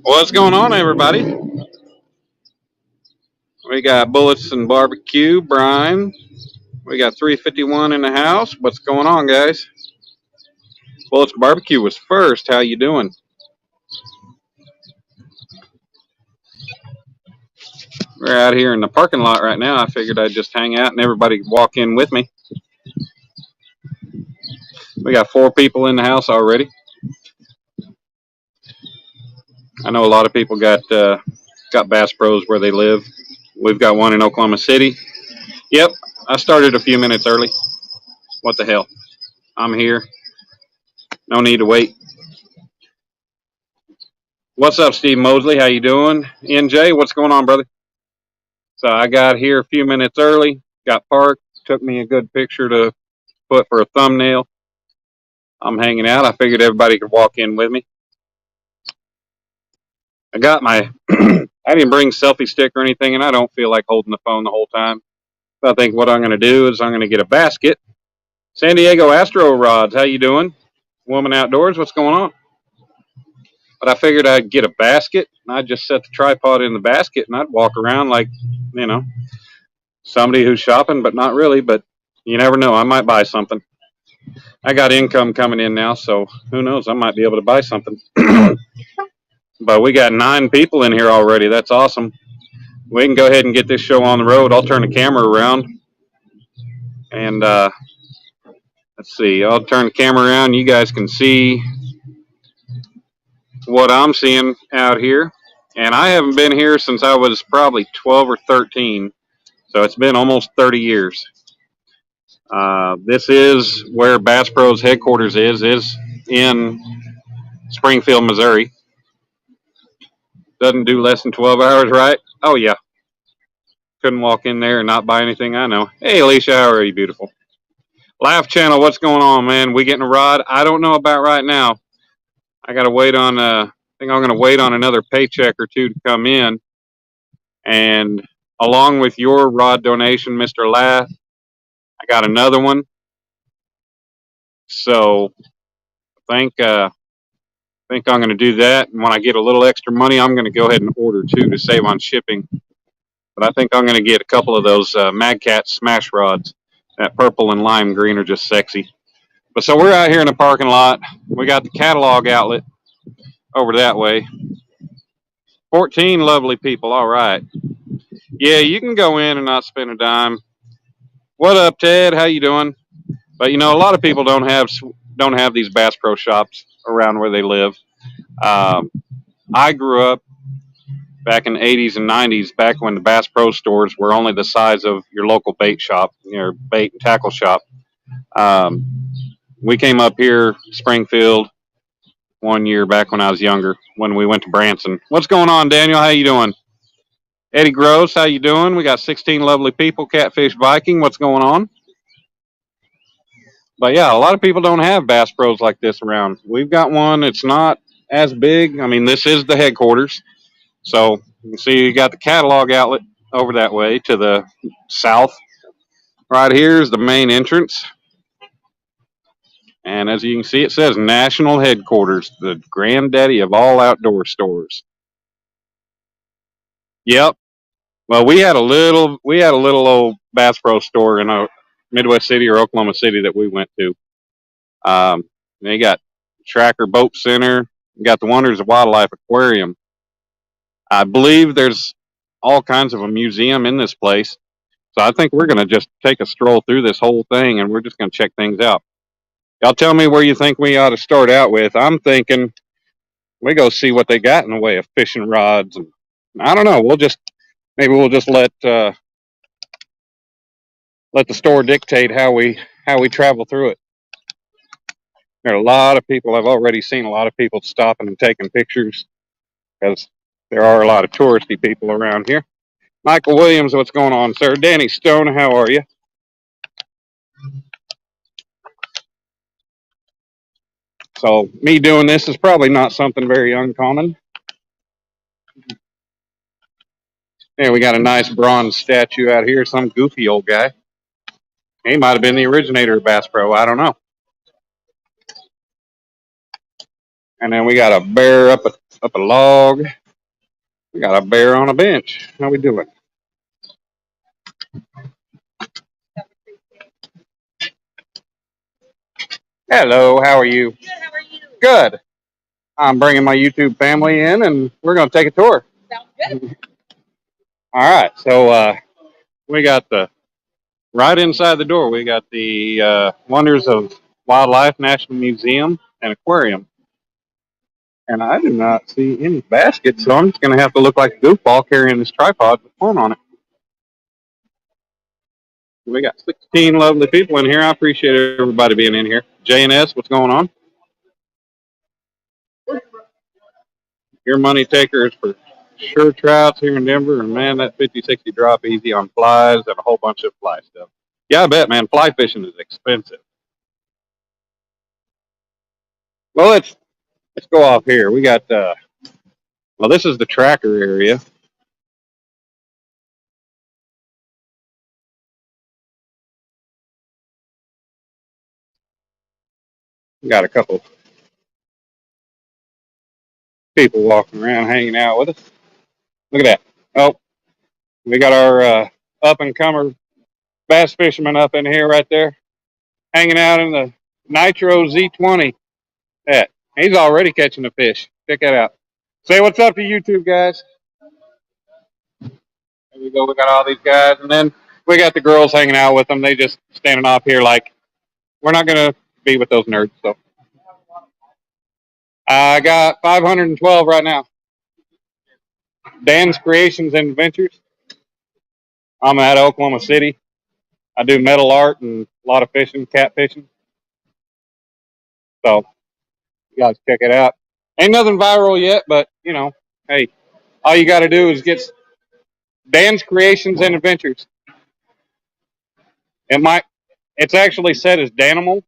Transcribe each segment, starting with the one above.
What's going on, everybody? We got Bullets and Barbecue, Brian. We got 351 in the house. What's going on, guys? Bullets Barbecue was first. How you doing? We're out here in the parking lot right now. I figured I'd just hang out and everybody could walk in with me. We got 4 people in the house already. I know a lot of people got Bass Pros where they live. We've got one in Oklahoma City. Yep, I started a few minutes early. What the hell? I'm here. No need to wait. What's up, Steve Mosley? How you doing? NJ, what's going on, brother? So I got here a few minutes early, got parked, took me a good picture to put for a thumbnail. I'm hanging out. I figured everybody could walk in with me. I got my, I didn't bring selfie stick or anything, and I don't feel like holding the phone the whole time. So I think what I'm going to do is I'm going to get a basket. San Diego Astro Rods, how you doing? Woman Outdoors, what's going on? But I figured I'd get a basket, and I'd just set the tripod in the basket, and I'd walk around like, you know, somebody who's shopping, but not really. But you never know. I might buy something. I got income coming in now, so who knows? I might be able to buy something. But we got 9 people in here already. That's awesome. We can go ahead and get this show on the road. I'll turn the camera around. And let's see. I'll turn the camera around. You guys can see what I'm seeing out here. And I haven't been here since I was probably 12 or 13. So it's been almost 30 years. This is where Bass Pro's headquarters is in Springfield, Missouri. Doesn't do less than 12 hours, right? Oh, yeah. Couldn't walk in there and not buy anything, I know. Hey, Alicia, how are you, beautiful? Laugh Channel, what's going on, man? We getting a rod? I don't know about right now. I got to wait on, I think I'm going to wait on another paycheck or two to come in. And along with your rod donation, Mr. Laugh, I got another one. So I think I'm going to do that. And when I get a little extra money, I'm going to go ahead and order two to save on shipping. But I think I'm going to get a couple of those Mad Cat smash rods. That purple and lime green are just sexy. But so we're out here in the parking lot. We got the catalog outlet over that way. 14 lovely people. All right. Yeah, you can go in and not spend a dime. What up, Ted? How you doing? But you know, a lot of people don't have these Bass Pro shops around where they live. I grew up back in the 80s and 90s, back when the Bass Pro stores were only the size of your local bait shop, your bait and tackle shop. We came up here, Springfield, one year back when I was younger, when we went to Branson. What's going on, Daniel? How you doing? Eddie Gross, how you doing? We got 16 lovely people. Catfish Viking, what's going on? But yeah, a lot of people don't have Bass Pros like this around. We've got one. It's not as big. I mean, this is the headquarters. So you can see you got the catalog outlet over that way to the south. Right here is the main entrance. And as you can see, it says National Headquarters, the granddaddy of all outdoor stores. Yep. Well, we had a little old Bass Pro store in a Midwest City or Oklahoma City that we went to. They got Tracker Boat Center. You got the Wonders of Wildlife Aquarium. I believe there's all kinds of a museum in this place. So I think we're going to just take a stroll through this whole thing and we're just going to check things out. Y'all tell me where you think we ought to start out with. I'm thinking we go see what they got in the way of fishing rods. And I don't know. Maybe we'll just let the store dictate how we travel through it. There are a lot of people. I've already seen a lot of people stopping and taking pictures because there are a lot of touristy people around here. Michael Williams, what's going on, sir? Danny Stone, how are you? So me doing this is probably not something very uncommon. Yeah, we got a nice bronze statue out here. Some goofy old guy. He might have been the originator of Bass Pro. I don't know. And then we got a bear up a log. We got a bear on a bench. How we doing? Hello, how are you? Good, how are you? Good. I'm bringing my YouTube family in, and we're going to take a tour. Sounds good. All right, so we got right inside the door, we got the Wonders of Wildlife National Museum and Aquarium. And I do not see any baskets, so I'm just going to have to look like a goofball carrying this tripod with phone on it. We got 16 lovely people in here. I appreciate everybody being in here. J&S, what's going on? Your money taker is for sure trouts here in Denver, and man, that 50-60 drop easy on flies and a whole bunch of fly stuff. Yeah, I bet, man. Fly fishing is expensive. Well, let's go off here. We got well, this is the tracker area. We got a couple people walking around, hanging out with us. Look at that. Oh, we got our up and comer bass fisherman up in here right there, hanging out in the Nitro Z20. Yeah, he's already catching a fish. Check that out. Say what's up to YouTube, guys. There we go. We got all these guys, and then we got the girls hanging out with them. They just standing off here like we're not gonna be with those nerds. So I got 512 right now. Dan's Creations and Adventures. I'm at Oklahoma City. I do metal art and a lot of fishing, cat fishing. So you guys check it out. Ain't nothing viral yet, but you know, hey, all you got to do is get Dan's Creations and Adventures. It might. It's actually set as Danimal.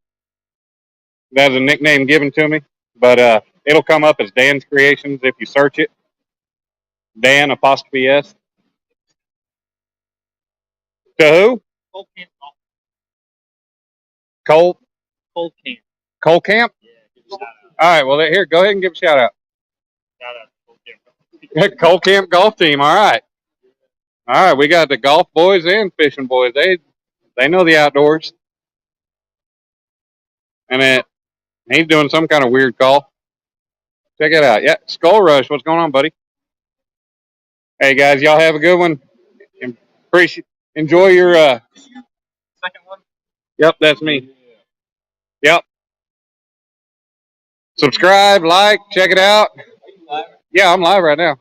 That's a nickname given to me, but it'll come up as Dan's Creations if you search it. Dan apostrophe S. To who? Cole. Cole Camp. Cole Camp. Yeah, all right. Well, here, go ahead and give a shout out. Shout out to Cole Camp. Cole Camp Golf Team. All right. All right. We got the golf boys and fishing boys. They know the outdoors. And he's doing some kind of weird call. Check it out. Yeah, Skull Rush. What's going on, buddy? Hey guys, y'all have a good one. Appreciate. Enjoy your second one. Yep, that's me. Yep. Subscribe, like, check it out. Yeah, I'm live right now.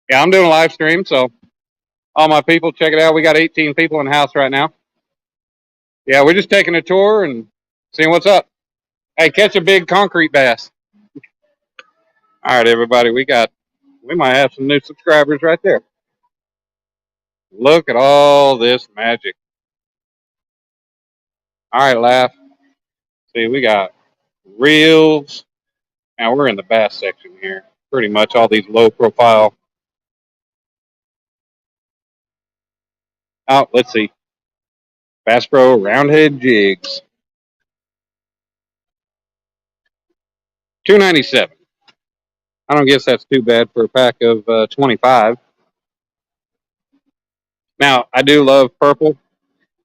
Yeah, I'm doing a live stream, so all my people, check it out. We got 18 people in the house right now. Yeah, we're just taking a tour and seeing what's up. Hey, catch a big concrete bass. All right, everybody, we might have some new subscribers right there. Look at all this magic. All right, laugh. See, we got reels. Now we're in the bass section here. Pretty much all these low profile. Oh, let's see. Bass Pro roundhead jigs. $2.97. I don't guess that's too bad for a pack of 25. Now, I do love purple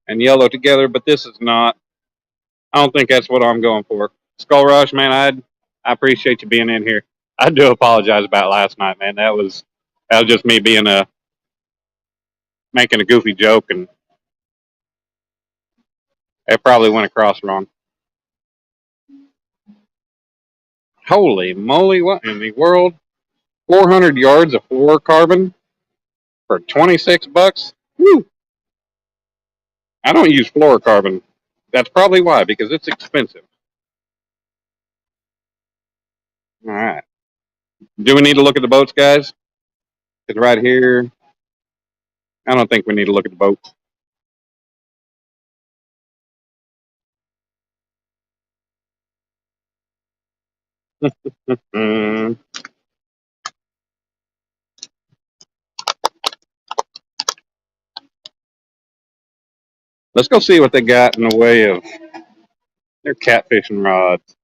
and yellow together, but this is not. I don't think that's what I'm going for. Skull Rush, man, I appreciate you being in here. I do apologize about last night, man. That was just me being making a goofy joke, and it probably went across wrong. Holy moly, what in the world? 400 yards of fluorocarbon for $26? Woo! I don't use fluorocarbon. That's probably why, because it's expensive. All right. Do we need to look at the boats, guys? Because right here, I don't think we need to look at the boats. Mm. Let's go see what they got in the way of their catfishing rods.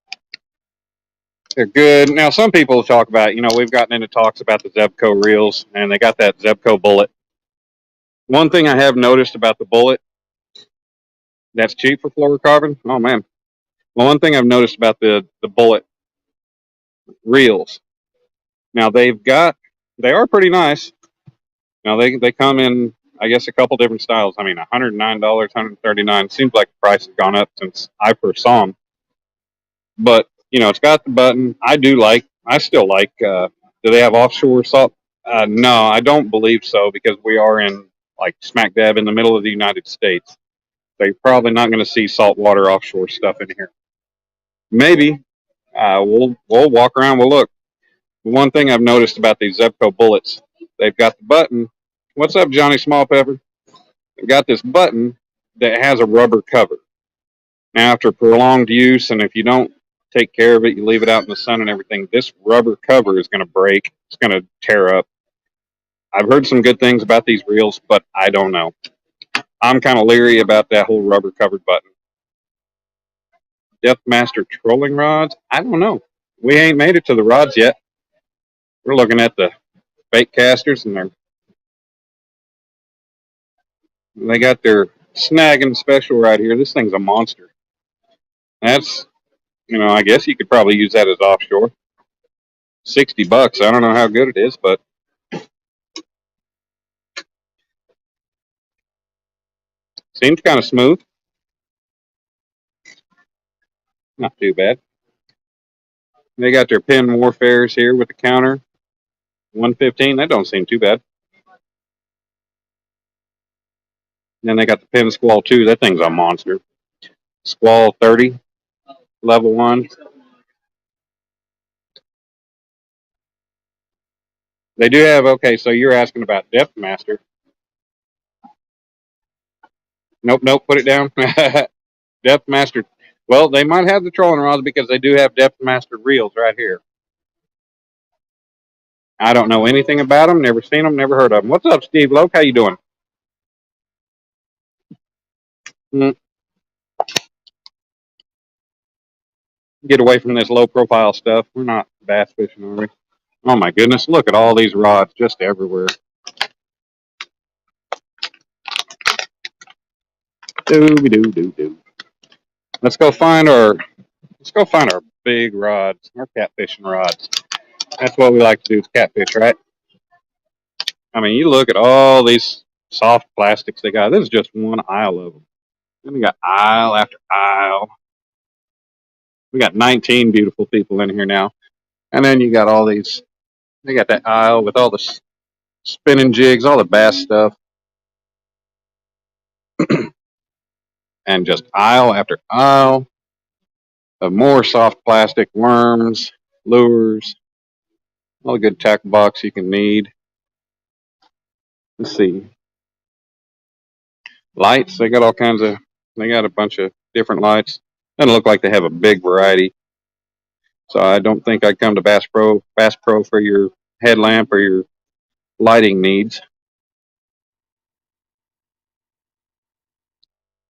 They're good. Now, some people talk about, we've gotten into talks about the Zebco reels, and they got that Zebco bullet. One thing I have noticed about the bullet that's cheap for fluorocarbon. Oh man. Well, one thing I've noticed about the bullet reels. Now they are pretty nice. Now they come in, I guess, a couple different styles. I mean, $109, $139. Seems like the price has gone up since I first saw them. But it's got the button. I still like. Do they have offshore salt? No, I don't believe so because we are in like smack dab in the middle of the United States. So you're probably not going to see saltwater offshore stuff in here. Maybe we'll walk around. We'll look. One thing I've noticed about these Zebco bullets, they've got the button. What's up, Johnny Small Pepper? They've got this button that has a rubber cover. Now, after prolonged use, and if you don't take care of it, you leave it out in the sun and everything, this rubber cover is going to break. It's going to tear up. I've heard some good things about these reels, but I don't know. I'm kind of leery about that whole rubber covered button. Depthmaster trolling rods? I don't know. We ain't made it to the rods yet. We're looking at the bait casters, and they got their snagging special right here. This thing's a monster. That's, I guess you could probably use that as offshore. $60. I don't know how good it is, but seems kind of smooth. Not too bad. They got their pin warfares here with the counter. 115. That don't seem too bad. Then they got the pin squall 2. That thing's a monster. Squall 30, level 1. They do have, okay, so you're asking about Depthmaster. Nope, put it down. Depthmaster. Well, they might have the trolling rods because they do have Depthmaster reels right here. I don't know anything about them, never seen them, never heard of them. What's up, Steve Loke? How you doing? Get away from this low profile stuff. We're not bass fishing, are we? Oh my goodness, look at all these rods just everywhere. Doo. Let's go find our big rods, our catfishing rods. That's what we like to do is catfish, right? I mean, you look at all these soft plastics they got. This is just one aisle of them. Then we got aisle after aisle. We got 19 beautiful people in here now. And then you got all these, they got that aisle with all the spinning jigs, all the bass stuff. And just aisle after aisle of more soft plastic, worms, lures, all the good tackle box you can need. Let's see. Lights, they got all kinds of, they got a bunch of different lights. Doesn't look like they have a big variety. So I don't think I'd come to Bass Pro for your headlamp or your lighting needs.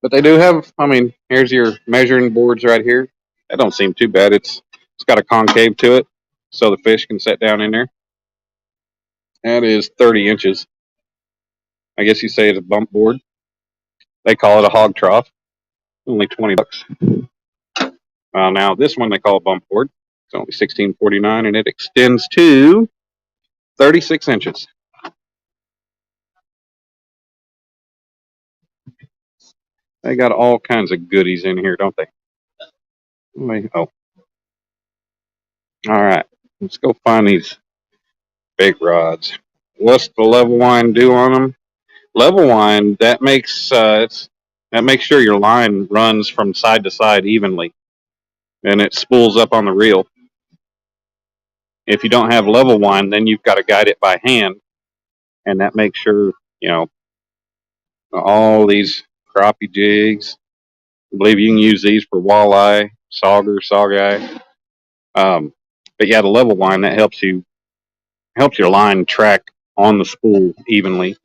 But they do have, I mean, here's your measuring boards right here. That don't seem too bad. It's got a concave to it so the fish can sit down in there. That is 30 inches. I guess you say it's a bump board. They call it a hog trough. Only $20. Well, now this one they call a bump board. It's only $16.49 and it extends to 36 inches. They got all kinds of goodies in here, don't they? Oh. All right. Let's go find these big rods. What's the level wind do on them? Level wind, that makes sure your line runs from side to side evenly and it spools up on the reel. If you don't have level wind, then you've got to guide it by hand, and that makes sure, all these crappie jigs. I believe you can use these for walleye, sauger, sawguy. But yeah, the level wind, that helps your line track on the spool evenly.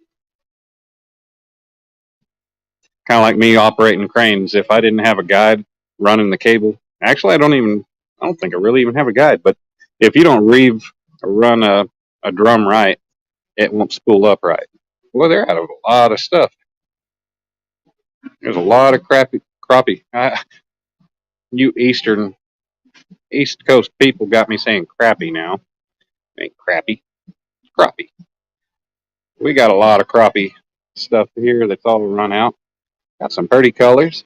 Kind of like me operating cranes. If I didn't have a guide running the cable, actually, I don't even I don't think I really even have a guide, but if you don't reeve or run a drum right, it won't spool up right. Well, they're out of a lot of stuff. There's a lot of crappie. You East Coast people got me saying crappie now. It ain't crappie, crappie. We got a lot of crappie stuff here that's all run out. Got some pretty colors.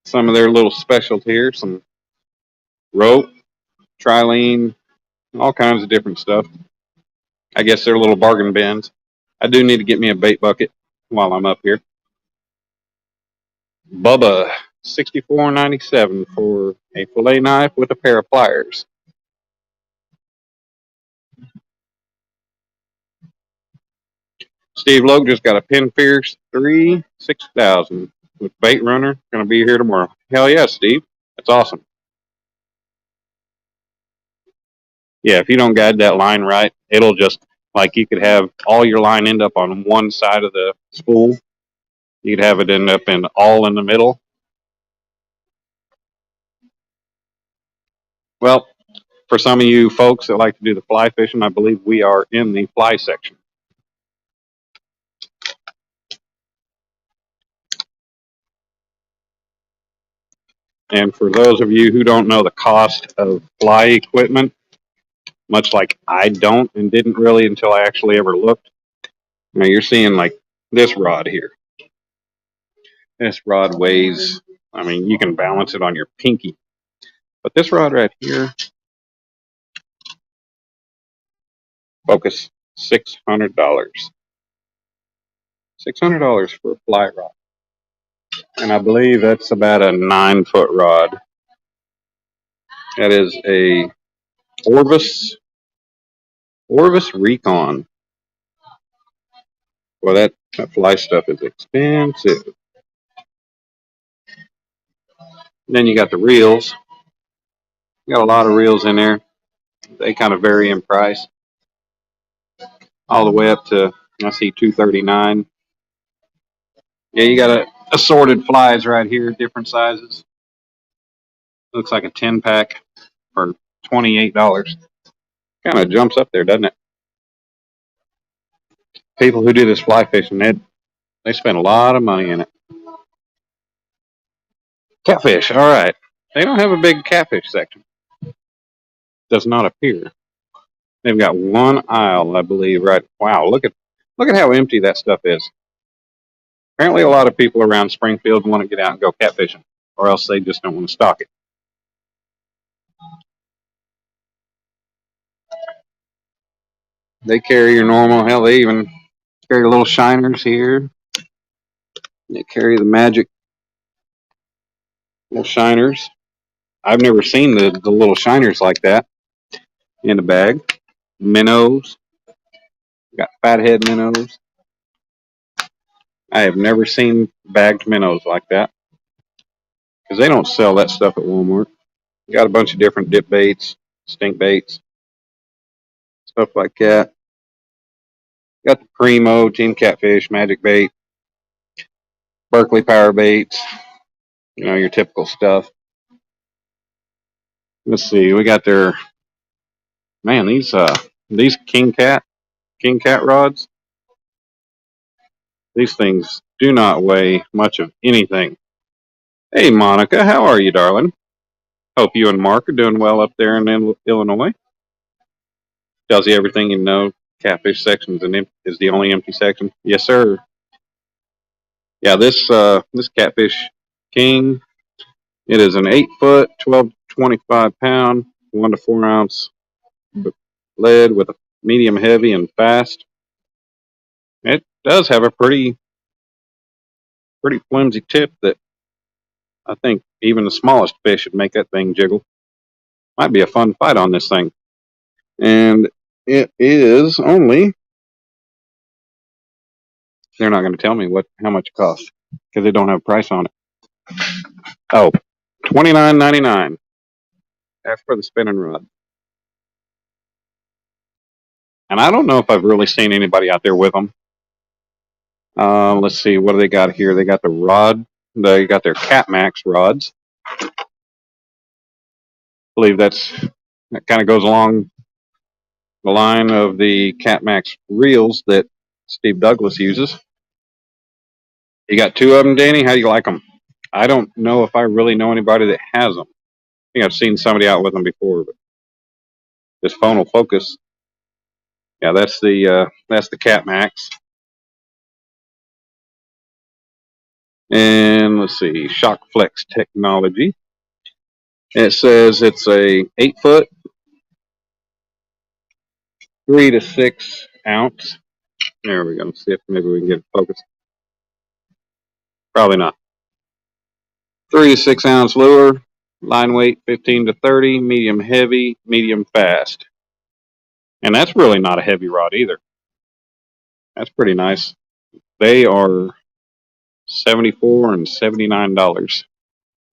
Some of their little specials here. Some rope, trilene, all kinds of different stuff. I guess they're little bargain bins. I do need to get me a bait bucket while I'm up here. Bubba, 64.97 for a fillet knife with a pair of pliers. Steve Logue just got a Pin Fierce 3 6000 with bait runner. Going to be here tomorrow. Hell yeah, Steve. That's awesome. Yeah, if you don't guide that line right, it'll just, like, you could have all your line end up on one side of the spool. You'd have it end up all in the middle. Well, for some of you folks that like to do the fly fishing, I believe we are in the fly section. And for those of you who don't know the cost of fly equipment, much like I don't and didn't really until I actually ever looked, now you're seeing like this rod here. This rod weighs, I mean, you can balance it on your pinky. But this rod right here, focus, $600. $600 for a fly rod. And I believe that's about a 9-foot rod. That is a Orvis Recon. Well, that fly stuff is expensive. And then you got the reels. You got a lot of reels in there. They kind of vary in price. All the way up to, I see, $239. Yeah, you got assorted flies right here, different sizes. Looks like a 10-pack for $28. Kind of jumps up there, doesn't it? People who do this fly fishing, they spend a lot of money in it. Catfish, all right. They don't have a big catfish section. Does not appear. They've got one aisle, I believe, right. Wow, look at how empty that stuff is. Apparently a lot of people around Springfield want to get out and go catfishing, or else they just don't want to stock it. They carry your normal, hell, they even carry little shiners here. They carry the magic little shiners. I've never seen the little shiners like that in a bag. Minnows. Got fathead minnows. I have never seen bagged minnows like that because they don't sell that stuff at Walmart. Got a bunch of different dip baits, stink baits, stuff like that. Got the Primo, Team Catfish, Magic Bait, Berkeley Power Baits, your typical stuff. Let's see, we got their, man, these King Cat rods. These things do not weigh much of anything. Hey, Monica, how are you, darling? Hope you and Mark are doing well up there in Illinois. Tells you everything you know. Catfish section is the only empty section. Yes, sir. Yeah, this Catfish King, it is an 8-foot, 12 to 25 pound, 1 to 4 ounce lead with a medium heavy and fast. It does have a pretty flimsy tip that I think even the smallest fish would make that thing jiggle. Might be a fun fight on this thing. And it is only, they're not going to tell me how much it costs because they don't have a price on it. Oh, $29.99. That's for the spinning rod. And I don't know if I've really seen anybody out there with them. Let's see, what do they got here? They got the rod They got their Cat Max rods. I believe that kind of goes along the line of the Cat Max reels that Steve Douglas uses. You got two of them, Danny. How do you like them? I don't know if I really know anybody that has them. I think I've seen somebody out with them before, but this phone will focus. Yeah, that's the Cat Max. And let's see, Shock Flex technology. It says it's a 8 foot, 3 to 6 ounce. There we go. Let's see if maybe we can get it focused. Probably not. 3 to 6 ounce lure, line weight 15 to 30, medium heavy, medium fast. And that's really not a heavy rod either. That's pretty nice. They are $74 and $79.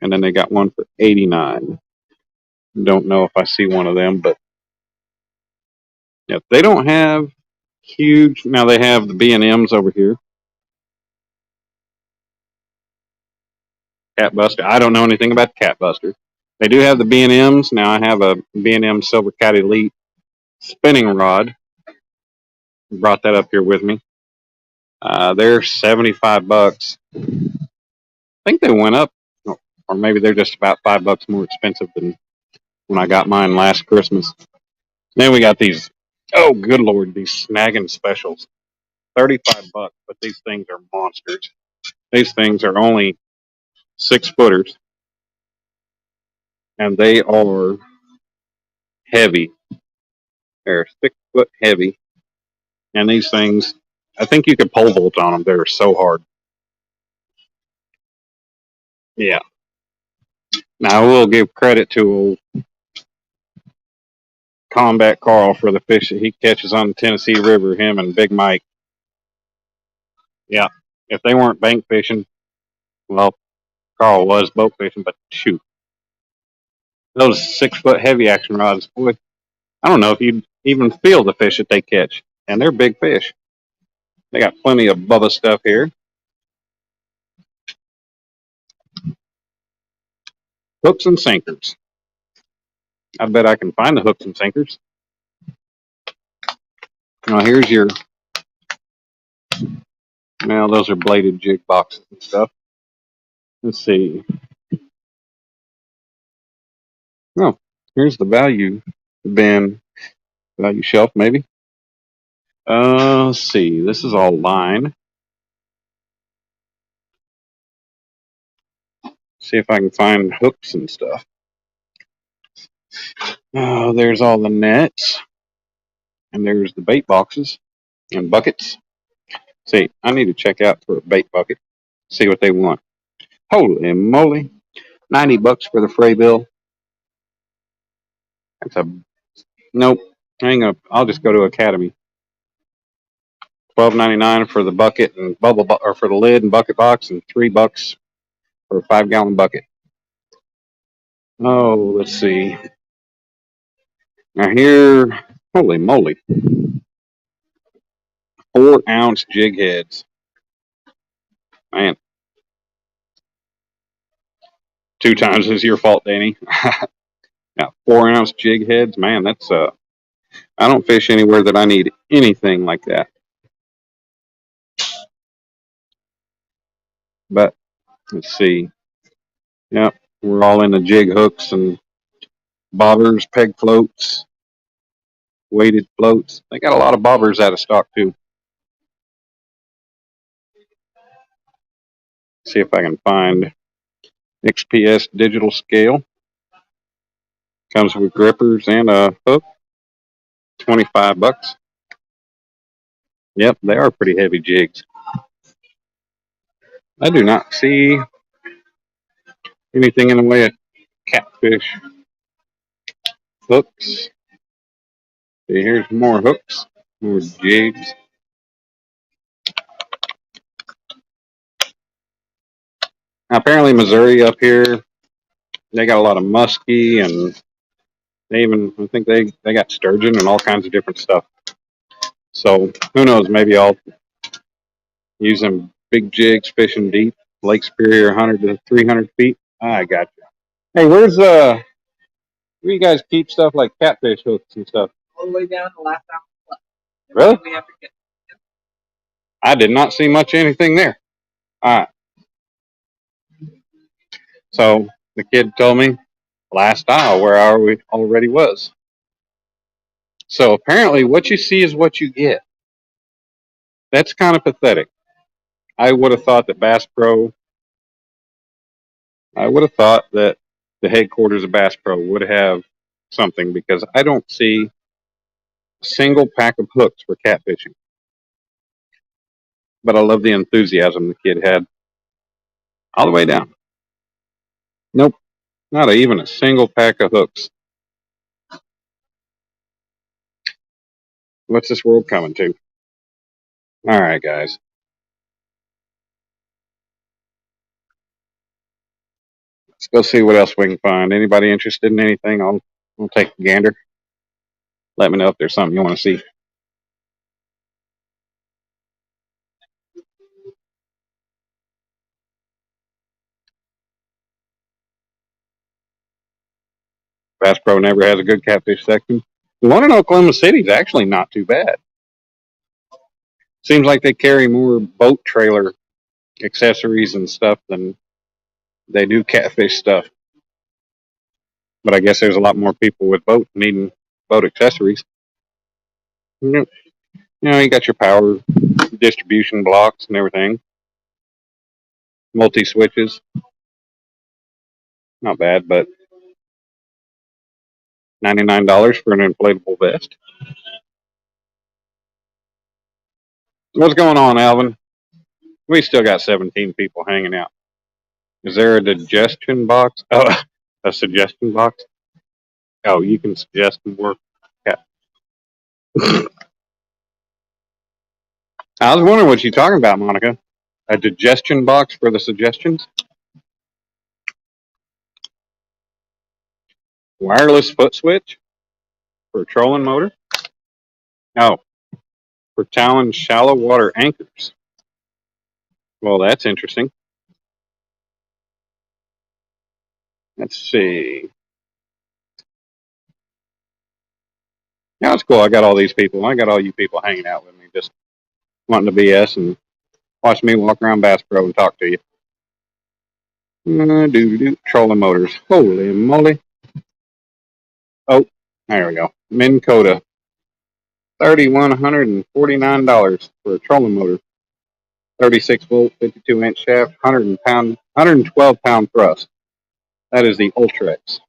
And then they got one for $89. Don't know if I see one of them, but yeah, they don't have huge. Now they have the B&Ms over here. Cat Buster. I don't know anything about Cat Buster. They do have the B&Ms. Now I have a B&M Silver Cat Elite spinning rod. Brought that up here with me. They're $75. I think they went up, or maybe they're just about $5 more expensive than when I got mine last Christmas. Then we got these. Oh, good Lord, these snagging specials. $35, but these things are monsters. These things are only 6 footers, and they are heavy. They're 6 foot heavy, and these things, I think you could pole vault on them. They're so hard. Yeah. Now I will give credit to old Combat Carl for the fish that he catches on the Tennessee River. Him and Big Mike. Yeah. If they weren't bank fishing, well, Carl was boat fishing, but shoot, those 6 foot heavy action rods, boy, I don't know if you'd even feel the fish that they catch, and they're big fish. They got plenty of Bubba stuff here. Hooks and sinkers. I bet I can find the hooks and sinkers. Now here's your. Now those are bladed jig boxes and stuff. Let's see. Oh, here's the value bin, value shelf maybe. Let's see. This is all line. See if I can find hooks and stuff. Oh, there's all the nets, and there's the bait boxes and buckets. See, I need to check out for a bait bucket. See what they want. Holy moly! $90 for the fray bill. That's a nope. Hang up. I'll just go to Academy. $12.99 for the bucket and or for the lid and bucket box, and $3 for a 5-gallon bucket. Oh, let's see. Now here, holy moly, 4-ounce jig heads. Man, 2 times is your fault, Danny. Yeah, 4-ounce jig heads. Man, that's I don't fish anywhere that I need anything like that. But let's see. Yep, we're all into jig hooks and bobbers, peg floats, weighted floats. They got a lot of bobbers out of stock too. See if I can find XPS digital scale. Comes with grippers and a hook. $25. Yep, they are pretty heavy jigs. I do not see anything in the way of catfish hooks. See, here's more hooks, more jigs. Now, apparently, Missouri up here, they got a lot of muskie, and I think they got sturgeon and all kinds of different stuff. So who knows? Maybe I'll use them big jigs fishing deep. Lake Superior, 100 to 300 feet. I got you. Hey, where you guys keep stuff like catfish hooks and stuff? All the way down to the last hour. Really? We have to get. I did not see much anything there. All right. So the kid told me last aisle where I already was. So apparently, what you see is what you get. That's kind of pathetic. I would have thought that Bass Pro. I would have thought that the headquarters of Bass Pro would have something because I don't see a single pack of hooks for catfishing. But I love the enthusiasm the kid had all the way down. Nope, not even a single pack of hooks. What's this world coming to? All right, guys. Let's go see what else we can find. Anybody interested in anything? I'll take a gander. Let me know if there's something you want to see. Bass Pro never has a good catfish section. The one in Oklahoma City is actually not too bad. Seems like they carry more boat trailer accessories and stuff than they do catfish stuff. But I guess there's a lot more people with boats needing boat accessories. You know, you got your power distribution blocks and everything. Multi switches. Not bad, but $99 for an inflatable vest. What's going on, Alvin? We still got 17 people hanging out. Is there a digestion box? Oh, a suggestion box? Oh, you can suggest more. Yeah. I was wondering what you're talking about, Monica. A digestion box for the suggestions? Wireless foot switch for a trolling motor? Oh, for Talon shallow water anchors. Well, that's interesting. Let's see. Yeah, it's cool. I got all these people. I got all you people hanging out with me, just wanting to BS and watch me walk around Bass Pro and talk to you. Trolling motors. Holy moly. Oh, there we go. Minn Kota. $3,149 for a trolling motor. 36 volt, 52-inch shaft, 112 pound thrust. That is the Ultrex.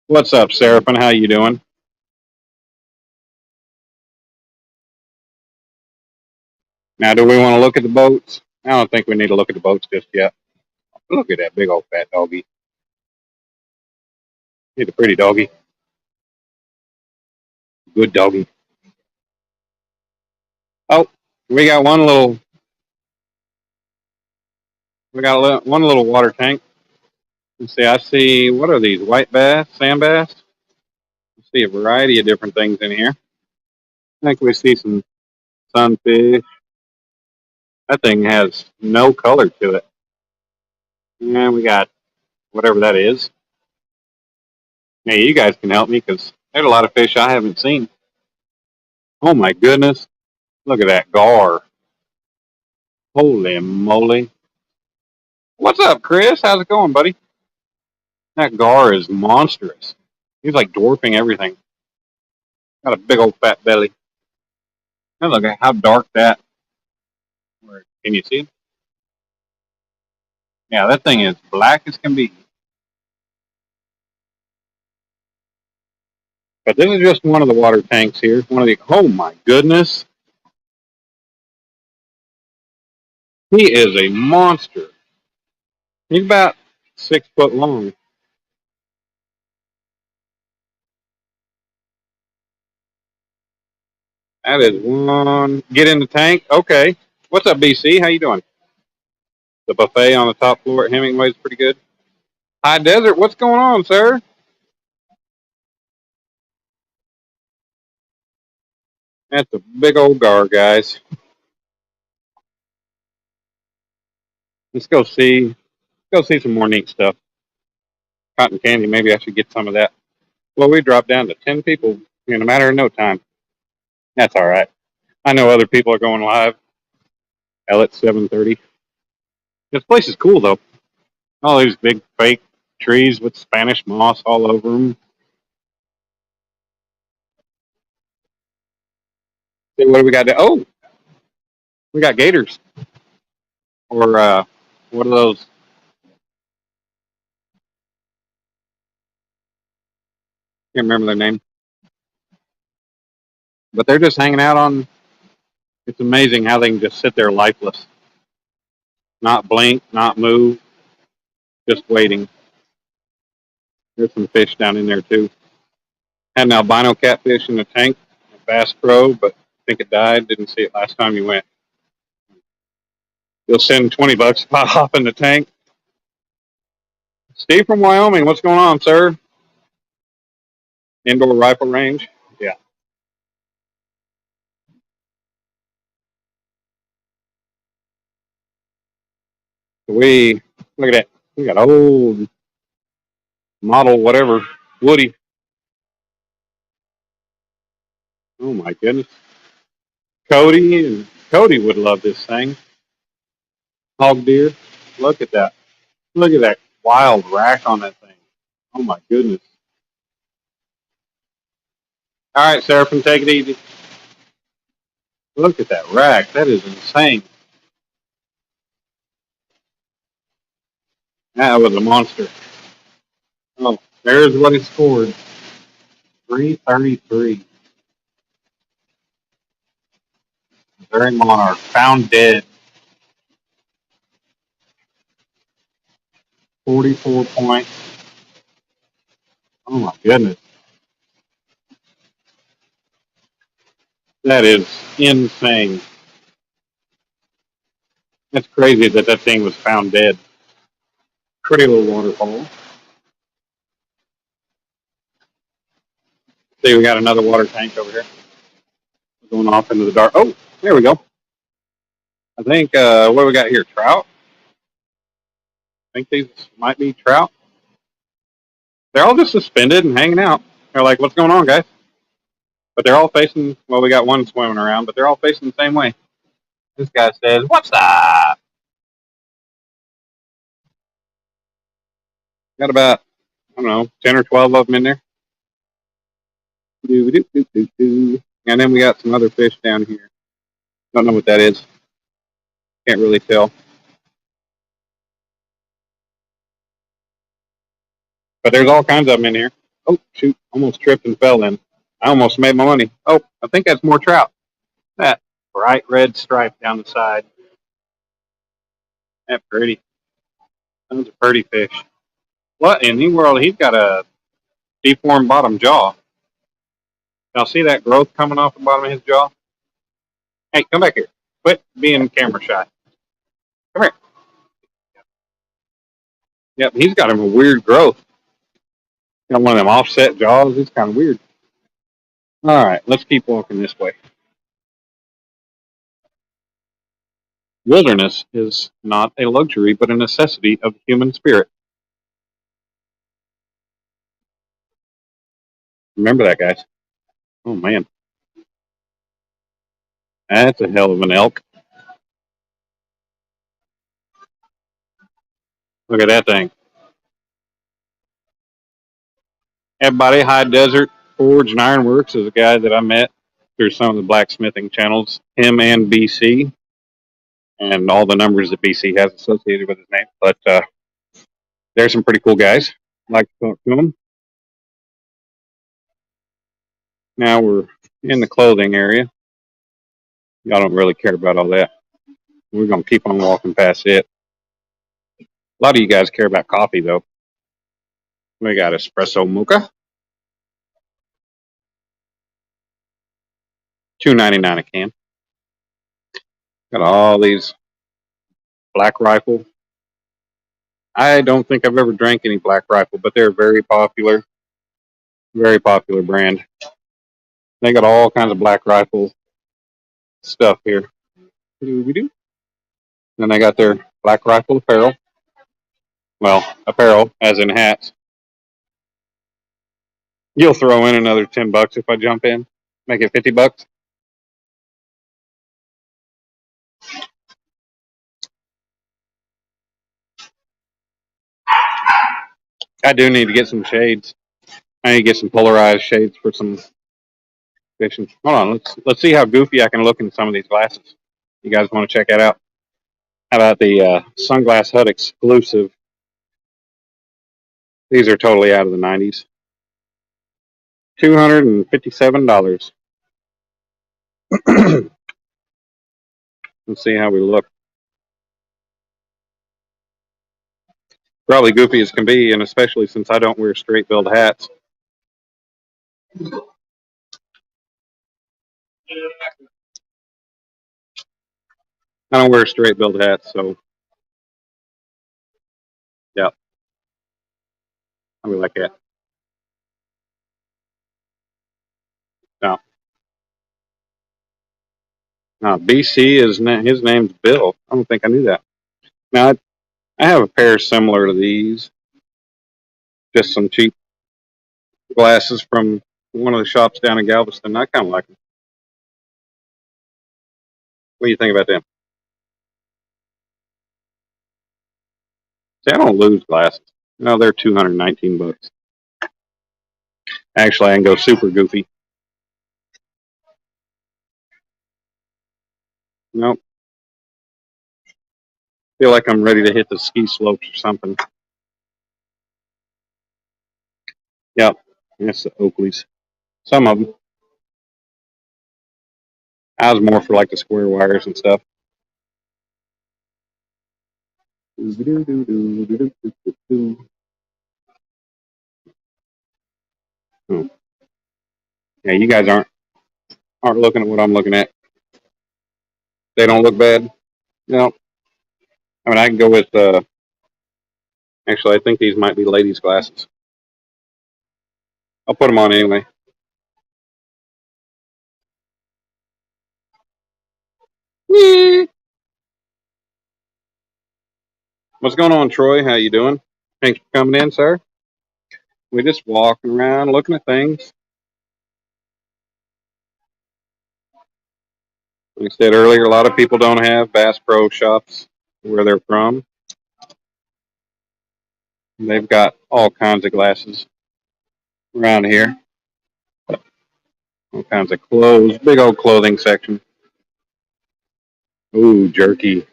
What's up, Seraphin? How you doing? Now, do we want to look at the boats? I don't think we need to look at the boats just yet. Look at that big old fat doggy. He's a pretty doggy. Good doggy. Oh, we got one little water tank. Let's see. I see. What are these? White bass, sand bass. I see a variety of different things in here. I think we see some sunfish. That thing has no color to it. And we got whatever that is. Hey, you guys can help me because there's a lot of fish I haven't seen. Oh my goodness. Look at that gar. Holy moly. What's up, Chris? How's it going, buddy? That gar is monstrous. He's like dwarfing everything. Got a big old fat belly. And look at how dark that. Can you see him? Yeah, that thing is black as can be. But this is just one of the water tanks here. One of the. Oh my goodness. He is a monster. He's about 6 foot long. That is one. Get in the tank. Okay. What's up, BC? How you doing? The buffet on the top floor at Hemingway is pretty good. High Desert, what's going on, sir? That's a big old gar, guys. Let's go see. Go see some more neat stuff. Cotton candy. Maybe I should get some of that. Well, we dropped down to 10 people in a matter of no time. That's all right. I know other people are going live. Hell, it's 7:30. This place is cool though. All these big fake trees with Spanish moss all over them. See, what do we got? Oh, we got gators. Or what are those? Can't remember their name. But they're just hanging out on. It's amazing how they can just sit there lifeless, not blink, not move, just waiting. There's some fish down in there too. Had an albino catfish in the tank, a bass pro, but I think it died. Didn't see it last time you went. You'll send $20 if I hop in the tank. Steve from Wyoming, what's going on, sir? Indoor rifle range? Yeah. We look at that. We got old model whatever Woody. Oh my goodness. Cody would love this thing. Hog deer. Look at that. Look at that wild rack on that thing. Oh my goodness. All right, Seraphim, take it easy. Look at that rack. That is insane. That was a monster. Oh, there's what he scored. 333. Missouri Monarch found dead. 44 points. Oh my goodness. That is insane. That's crazy that that thing was found dead. Pretty little waterfall. See, we got another water tank over here. Going off into the dark. Oh, there we go. I think, what do we got here? Trout? I think these might be trout. They're all just suspended and hanging out. They're like, what's going on, guys? But they're all facing, well, we got one swimming around, but they're all facing the same way. This guy says, what's up? Got about, I don't know, 10 or 12 of them in there. And then we got some other fish down here. Don't know what that is. Can't really tell. But there's all kinds of them in here. Oh, shoot. Almost tripped and fell in. I almost made my money. Oh, I think that's more trout. That bright red stripe down the side. That's pretty. Those are pretty fish. What in the world? He's got a deformed bottom jaw. Y'all see that growth coming off the bottom of his jaw? Hey, come back here. Quit being camera shy. Come here. Yep, he's got him a weird growth. Got one of them offset jaws. It's kind of weird. All right, let's keep walking this way. Wilderness is not a luxury, but a necessity of the human spirit. Remember that, guys. Oh, man. That's a hell of an elk. Look at that thing. Everybody, High Desert Forge and Ironworks is a guy that I met through some of the blacksmithing channels, him and BC, and all the numbers that BC has associated with his name. But they're some pretty cool guys. I like to talk to them. Now we're in the clothing area. Y'all don't really care about all that. We're going to keep on walking past it. A lot of you guys care about coffee, though. We got espresso mocha. $2.99 a can. Got all these Black Rifle. I don't think I've ever drank any Black Rifle, but they're very popular brand. They got all kinds of Black Rifle stuff here. Then they got their Black Rifle Apparel. Well, apparel, as in hats. You'll throw in another $10 if I jump in. Make it $50. I do need to get some shades. I need to get some polarized shades for some fishing. Hold on, let's see how goofy I can look in some of these glasses. You guys want to check that out? How about the Sunglass Hut exclusive? These are totally out of the 90s. $257. Let's see how we look. Probably goofy as can be, and especially since I don't wear straight billed hats. I don't wear straight billed hats, so yeah, I'll be like that. No, no. BC is his name's Bill. I don't think I knew that. Now I have a pair similar to these, just some cheap glasses from one of the shops down in Galveston. I kind of like them. What do you think about them? See, I don't lose glasses. No, they're $219. Actually, I can go super goofy. Nope. Feel like I'm ready to hit the ski slopes or something. Yep. That's the Oakleys. Some of them. I was more for like the square wires and stuff. Oh. Yeah, you guys aren't looking at what I'm looking at. They don't look bad. No. I mean, I can go with. Actually, I think these might be ladies' glasses. I'll put them on anyway. What's going on, Troy? How you doing? Thanks for coming in, sir. We're just walking around, looking at things. Like I said earlier, a lot of people don't have Bass Pro shops where they're from. They've got all kinds of glasses around here. All kinds of clothes. Big old clothing section. Ooh, jerky.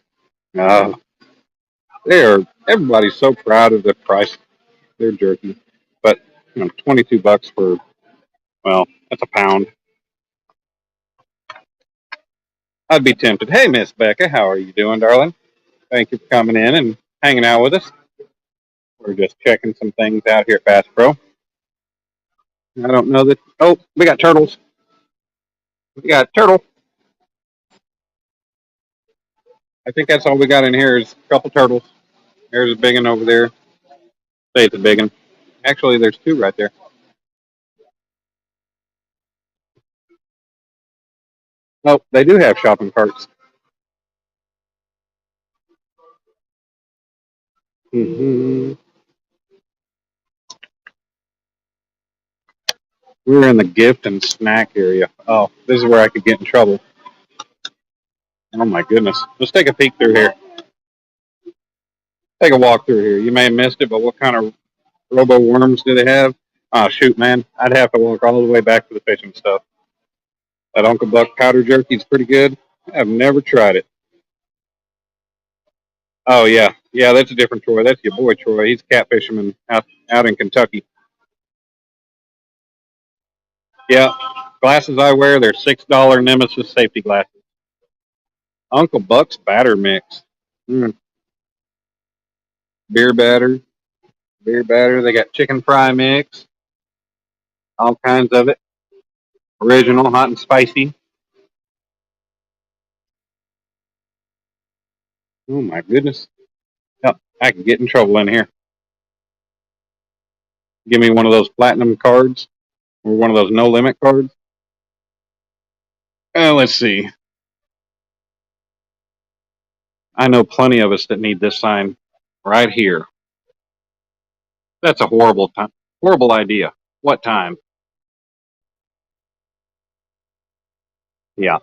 Uh, everybody's so proud of the price of their jerky. But, 22 bucks for, well, that's a pound. I'd be tempted. Hey, Miss Becca, how are you doing, darling? Thank you for coming in and hanging out with us. We're just checking some things out here at Bass Pro. I don't know that. Oh, we got turtles. We got turtle. I think that's all we got in here is a couple turtles. There's a big one over there. Say it's a big one. Actually, there's two right there. Oh, they do have shopping carts. Mm-hmm. We're in the gift and snack area. Oh, this is where I could get in trouble. Oh my goodness. Let's take a peek through here. Take a walk through here. You may have missed it, but what kind of robo worms do they have? Oh shoot, man. I'd have to walk all the way back to the fishing stuff. That Uncle Buck powder jerky is pretty good. I've never tried it. Oh yeah. Yeah, that's a different Troy. That's your boy Troy. He's a cat fisherman out in Kentucky. Yeah. Glasses I wear, they're $6 Nemesis safety glasses. Uncle Buck's batter mix. Mm. Beer batter. Beer batter. They got chicken fry mix. All kinds of it. Original, hot and spicy. Oh my goodness. Yep, I can get in trouble in here. Give me one of those platinum cards or one of those no limit cards. Let's see. I know plenty of us that need this sign right here. That's a horrible time, horrible idea. What time? Yeah.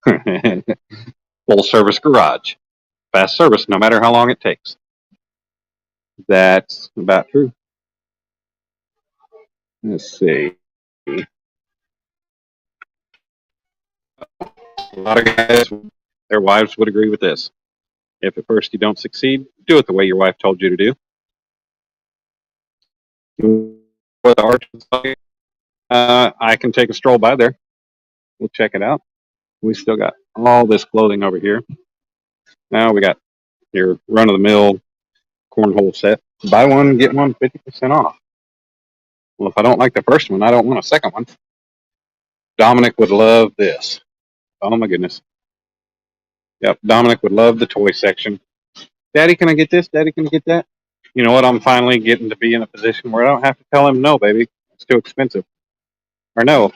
Full service garage. Fast service, no matter how long it takes. That's about true. Let's see. A lot of guys, their wives would agree with this. If at first you don't succeed, do it the way your wife told you to do. What the arch is like, I can take a stroll by there. We'll check it out. We still got all this clothing over here. Now we got your run of the mill cornhole set. Buy one, get one 50% off. Well, if I don't like the first one, I don't want a second one. Dominic would love this. Oh my goodness. Yep, Dominic would love the toy section. Daddy, can I get this? Daddy, can I get that? You know what? I'm finally getting to be in a position where I don't have to tell him no, baby. It's too expensive. Or no,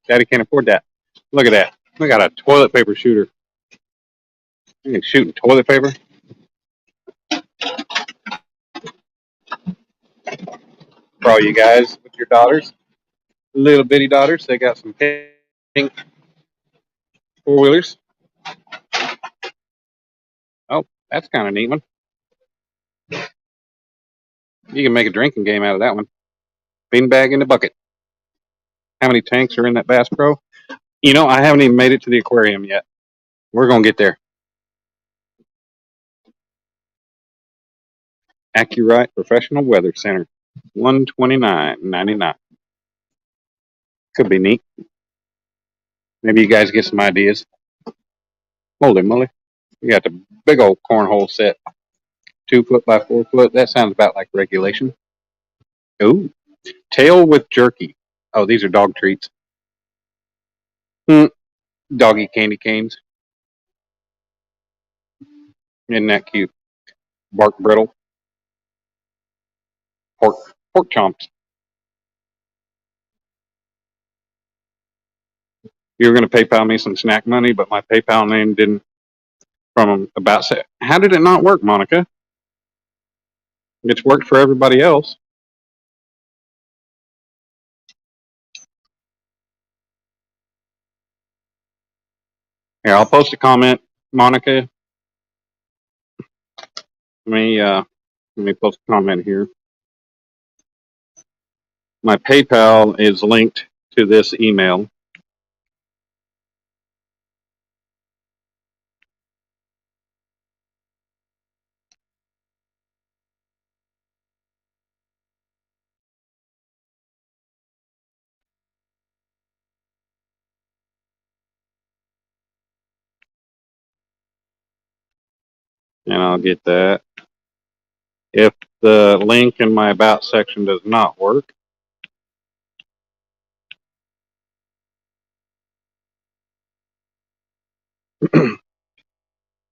Daddy can't afford that. Look at that. We got a toilet paper shooter. You can shoot toilet paper. For all you guys with your daughters, little bitty daughters, they got some pink four wheelers. Oh, that's kind of neat one. You can make a drinking game out of that one. Beanbag in the bucket. How many tanks are in that Bass Pro? You know, I haven't even made it to the aquarium yet. We're gonna get there. Accurate Professional Weather Center, $129.99. Could be neat. Maybe you guys get some ideas. Holy moly! We got the big old cornhole set, 2 foot by 4 foot. That sounds about like regulation. Ooh, tail with jerky. Oh, these are dog treats. Doggy candy canes. Isn't that cute? Bark brittle. Pork chomps. You were going to PayPal me some snack money, but my PayPal name didn't. From about say, how did it not work, Monica? It's worked for everybody else. Here, I'll post a comment, Monica. Let me post a comment here. My PayPal is linked to this email. And I'll get that. If the link in my About section does not work,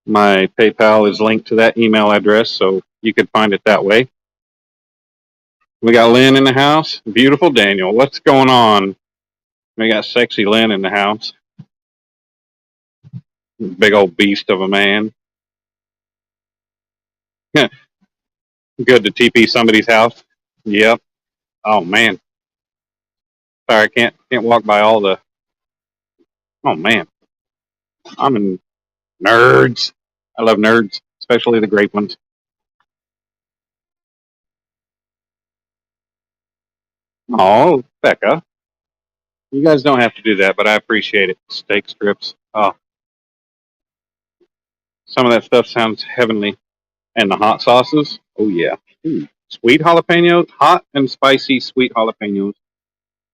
my PayPal is linked to that email address, so you could find it that way. We got Lynn in the house. Beautiful Daniel. What's going on? We got sexy Lynn in the house. Big old beast of a man. Good to TP somebody's house. Yep. Oh man. Sorry, I can't walk by all the. Oh man. I'm in nerds. I love nerds, especially the grape ones. Oh, Becca. You guys don't have to do that, but I appreciate it. Steak strips. Oh, some of that stuff sounds heavenly. And the hot sauces. Oh yeah. Ooh, sweet jalapenos, hot and spicy sweet jalapenos.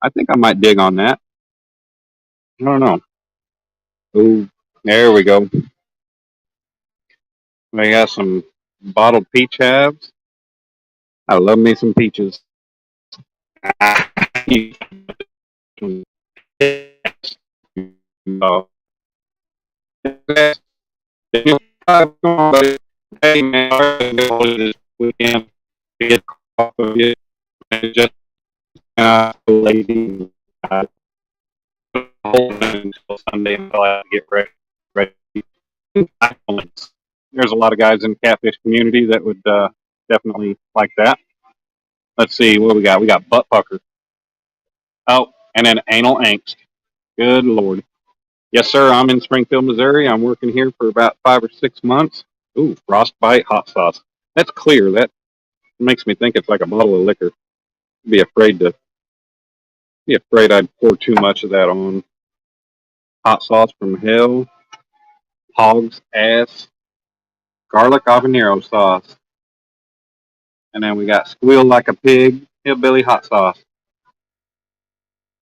I think I might dig on that. I don't know. Oh, there we go. We got some bottled peach halves. I love me some peaches. Hey man, this weekend to get off of you. Just lazy. Hold until Sunday until I get ready. There's a lot of guys in the catfish community that would definitely like that. Let's see what we got. We got butt pucker. Oh, and then anal angst. Good lord. Yes, sir. I'm in Springfield, Missouri. I'm working here for about 5 or 6 months. Ooh, frostbite hot sauce. That's clear. That makes me think it's like a bottle of liquor. Be afraid to be afraid I'd pour too much of that on. Hot sauce from hell. Hog's ass. Garlic habanero sauce. And then we got squeal like a pig. Hillbilly hot sauce.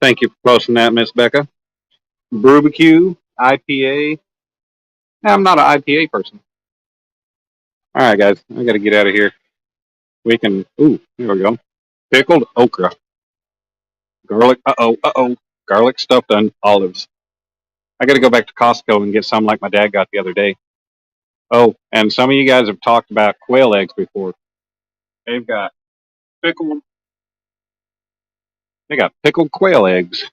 Thank you for posting that, Miss Becca. Barbecue IPA. I'm not an IPA person. All right, guys. I got to get out of here. We can. Ooh, here we go. Pickled okra. Garlic. Garlic stuffed on olives. I got to go back to Costco and get some like my dad got the other day. Oh, and some of you guys have talked about quail eggs before. They've got pickled. They got pickled quail eggs.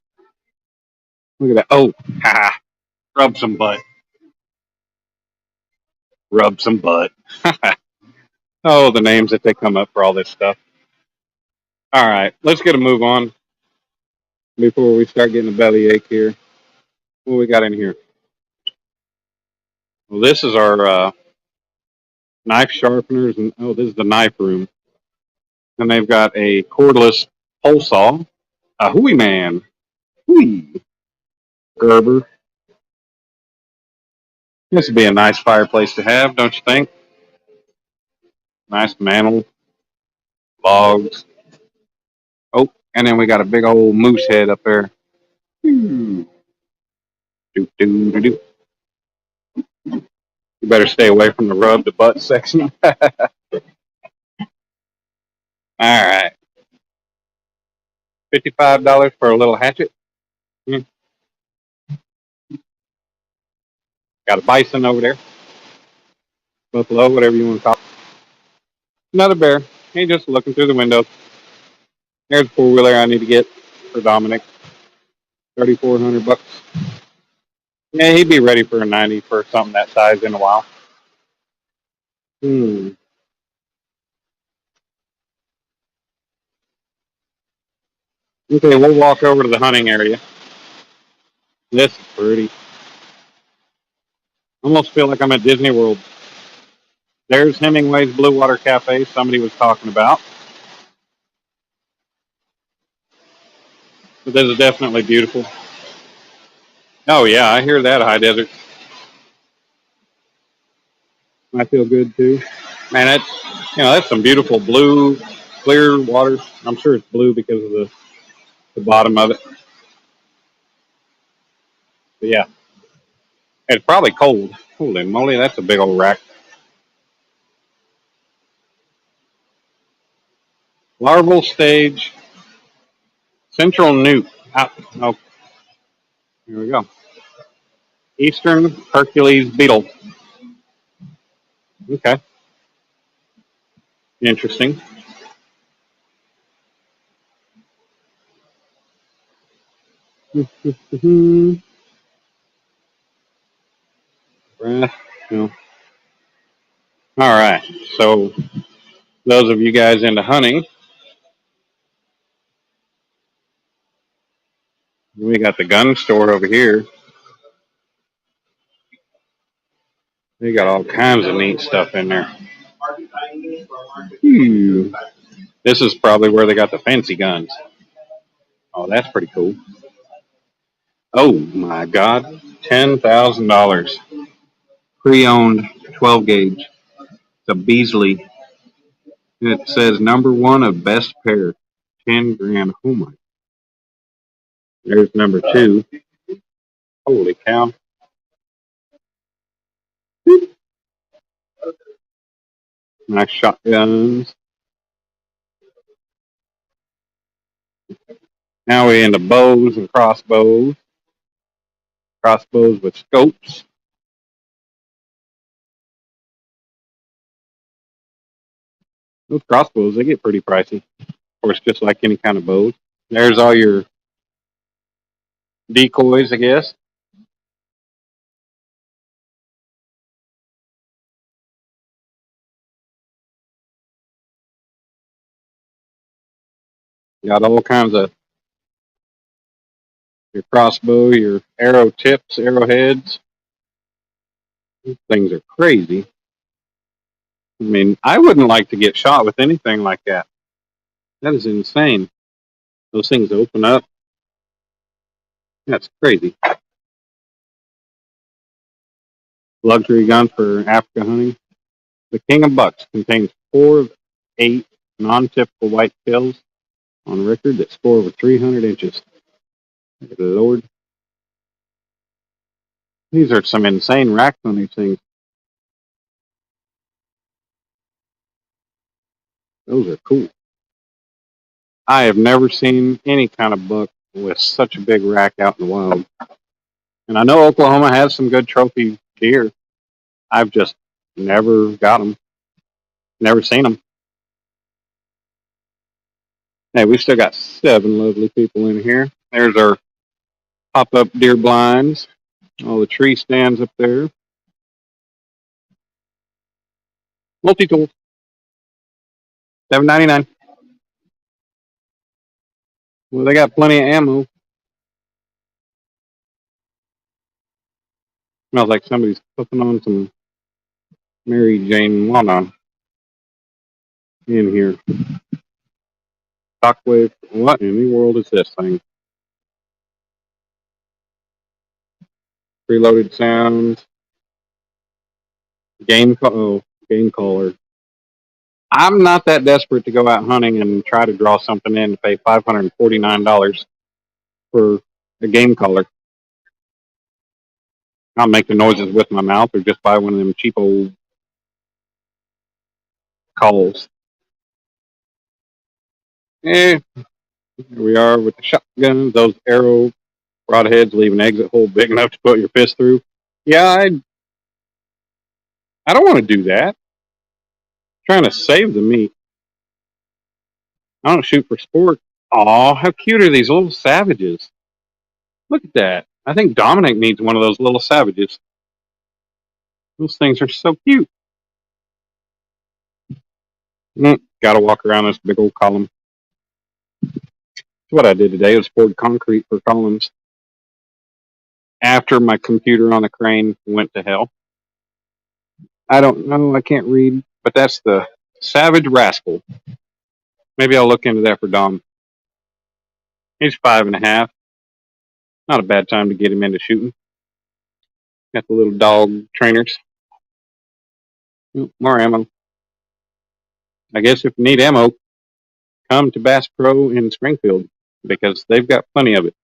Look at that. Oh, ha! Rub some butt. Rub some butt. Oh, the names that they come up for all this stuff. All right, let's get a move on before we start getting a bellyache here. What we got in here? Well, this is our knife sharpeners, and oh, this is the knife room. And they've got a cordless pole saw, a hooey man, hooey Gerber. This would be a nice fireplace to have, don't you think? Nice mantle, logs. Oh, and then we got a big old moose head up there. Do, do, do, do. You better stay away from the rub the butt section. All right. $55 for a little hatchet. Hmm. Got a bison over there. Buffalo, whatever you want to call it. Another bear. He's just looking through the window. There's a four-wheeler I need to get for Dominic. $3,400. Yeah, he'd be ready for a 90 for something that size in a while. Hmm. Okay, we'll walk over to the hunting area. This is pretty. Almost feel like I'm at Disney World. There's Hemingway's Blue Water Cafe somebody was talking about. But this is definitely beautiful. Oh yeah, I hear that high desert. I feel good too. Man, that's some beautiful blue, clear water. I'm sure it's blue because of the bottom of it. But yeah, it's probably cold. Holy moly, that's a big old rack. Larval stage, central newt. Oh, here we go. Eastern Hercules beetle. Okay, interesting. Breath, no. All right, so those of you guys into hunting, we got the gun store over here. They got all kinds of neat stuff in there. Ooh. This is probably where they got the fancy guns. Oh, that's pretty cool. Oh my God, $10,000 pre-owned 12 gauge. It's a Beasley. It says number one of best pair, 10 grand. Oh my! There's number two. Holy cow! Nice shotguns. Now we're into bows and crossbows. Crossbows with scopes. Those crossbows, they get pretty pricey. Of course, just like any kind of bows. There's all your decoys, I guess. Got all kinds of your crossbow, your arrow tips, arrowheads. These things are crazy. I mean, I wouldn't like to get shot with anything like that. That is insane. Those things open up. That's crazy. Luxury gun for Africa hunting. The King of Bucks contains 4 of 8 non-typical white tails on record that score over 300 inches. Good Lord. These are some insane racks on these things. Those are cool. I have never seen any kind of buck with such a big rack out in the wild. And I know Oklahoma has some good trophy deer. I've just never got them. Never seen them. Hey, we still got 7 lovely people in here. There's our pop-up deer blinds. All the tree stands up there. Multi-tool. $7.99. Well, they got plenty of ammo. Smells like somebody's putting on some Mary Jane Wana in here. Shockwave. What in the world is this thing? Preloaded sounds. Game caller. I'm not that desperate to go out hunting and try to draw something in to pay $549 for a game caller. I'll make the noises with my mouth or just buy one of them cheap old calls. Here we are with the shotguns. Those arrow broadheads leave an exit hole big enough to put your fist through. Yeah, I don't want to do that. I'm trying to save the meat. I don't shoot for sport. Aw, how cute are these little savages? Look at that. I think Dominic needs one of those little savages. Those things are so cute. Gotta walk around this big old column. What I did today was poured concrete for columns after my computer on the crane went to hell. I don't know. I can't read, but that's the Savage Rascal. Maybe I'll look into that for Dom. He's 5.5. Not a bad time to get him into shooting. Got the little dog trainers. More ammo. I guess if you need ammo, come to Bass Pro in Springfield because they've got plenty of it.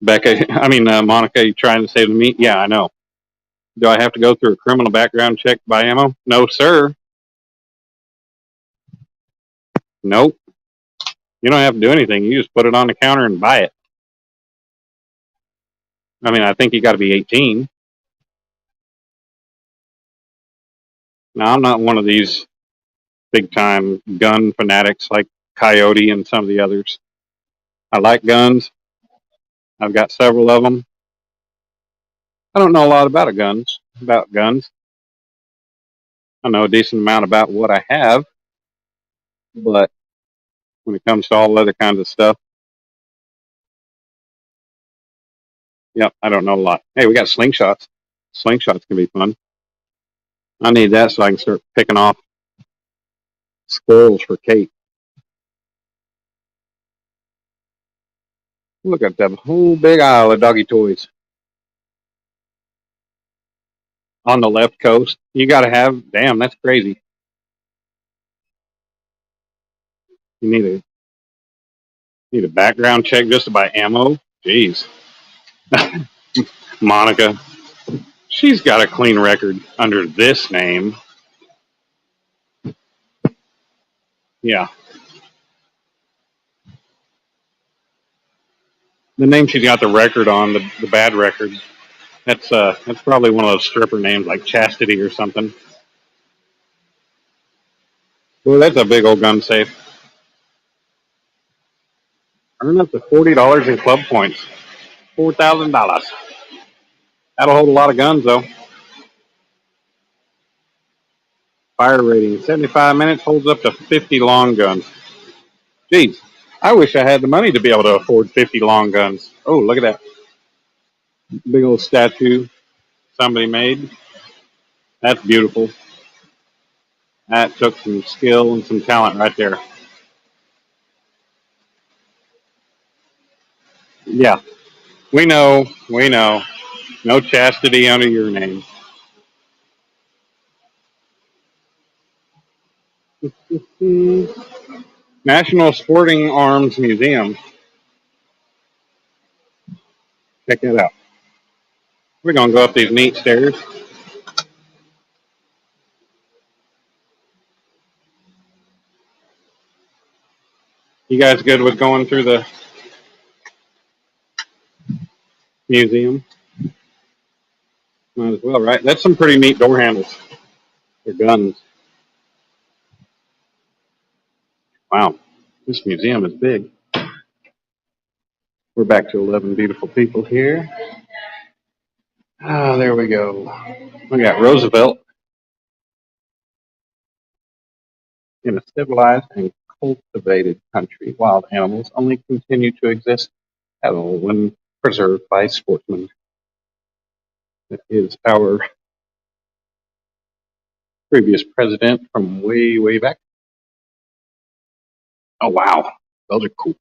Monica, you trying to save the meat? Yeah, I know. Do I have to go through a criminal background check to buy ammo? No, sir. Nope. You don't have to do anything. You just put it on the counter and buy it. I mean, I think you got to be 18. Now, I'm not one of these big-time gun fanatics like Coyote and some of the others. I like guns. I've got several of them. I don't know a lot about guns. I know a decent amount about what I have, but when it comes to all other kinds of stuff, yep, I don't know a lot. Hey, we got slingshots. Slingshots can be fun. I need that so I can start picking off squirrels for Kate. Look at that whole big aisle of doggy toys. On the left coast, you got to have, damn, that's crazy. You need a background check just to buy ammo. Jeez. Monica, she's got a clean record under this name. Yeah. The name she's got the record on, the bad record, that's probably one of those stripper names like Chastity or something. Well, that's a big old gun safe. Earn up to $40 in club points. $4,000. That'll hold a lot of guns, though. Fire rating 75 minutes, holds up to 50 long guns. Geez, I wish I had the money to be able to afford 50 long guns. Oh, look at that. Big old statue somebody made. That's beautiful. That took some skill and some talent right there. Yeah, we know, we know. No chastity under your name. National Sporting Arms Museum. Check that out. We're going to go up these neat stairs. You guys good with going through the museum? Might as well, right? That's some pretty neat door handles for guns. Wow, this museum is big. We're back to 11 beautiful people here. Ah, there we go. We got Roosevelt in a civilized and cultivated country. Wild animals only continue to exist when preserved by sportsmen. That is our previous president from way, way back. Oh, wow. Those are cool.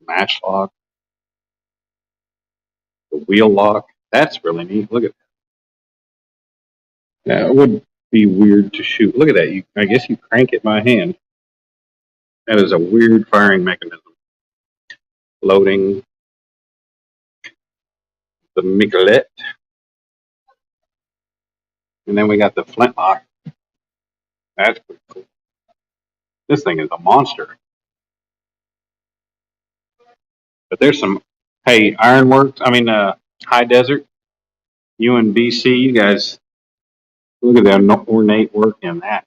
Matchlock, the wheel lock. That's really neat. Look at that. Yeah, it would be weird to shoot. Look at that. I guess you crank it by hand. That is a weird firing mechanism. Loading the Michelet. And then we got the flintlock. That's pretty cool. This thing is a monster. But there's some, hey, Ironworks, High Desert, UNBC, you guys, look at that ornate work in that.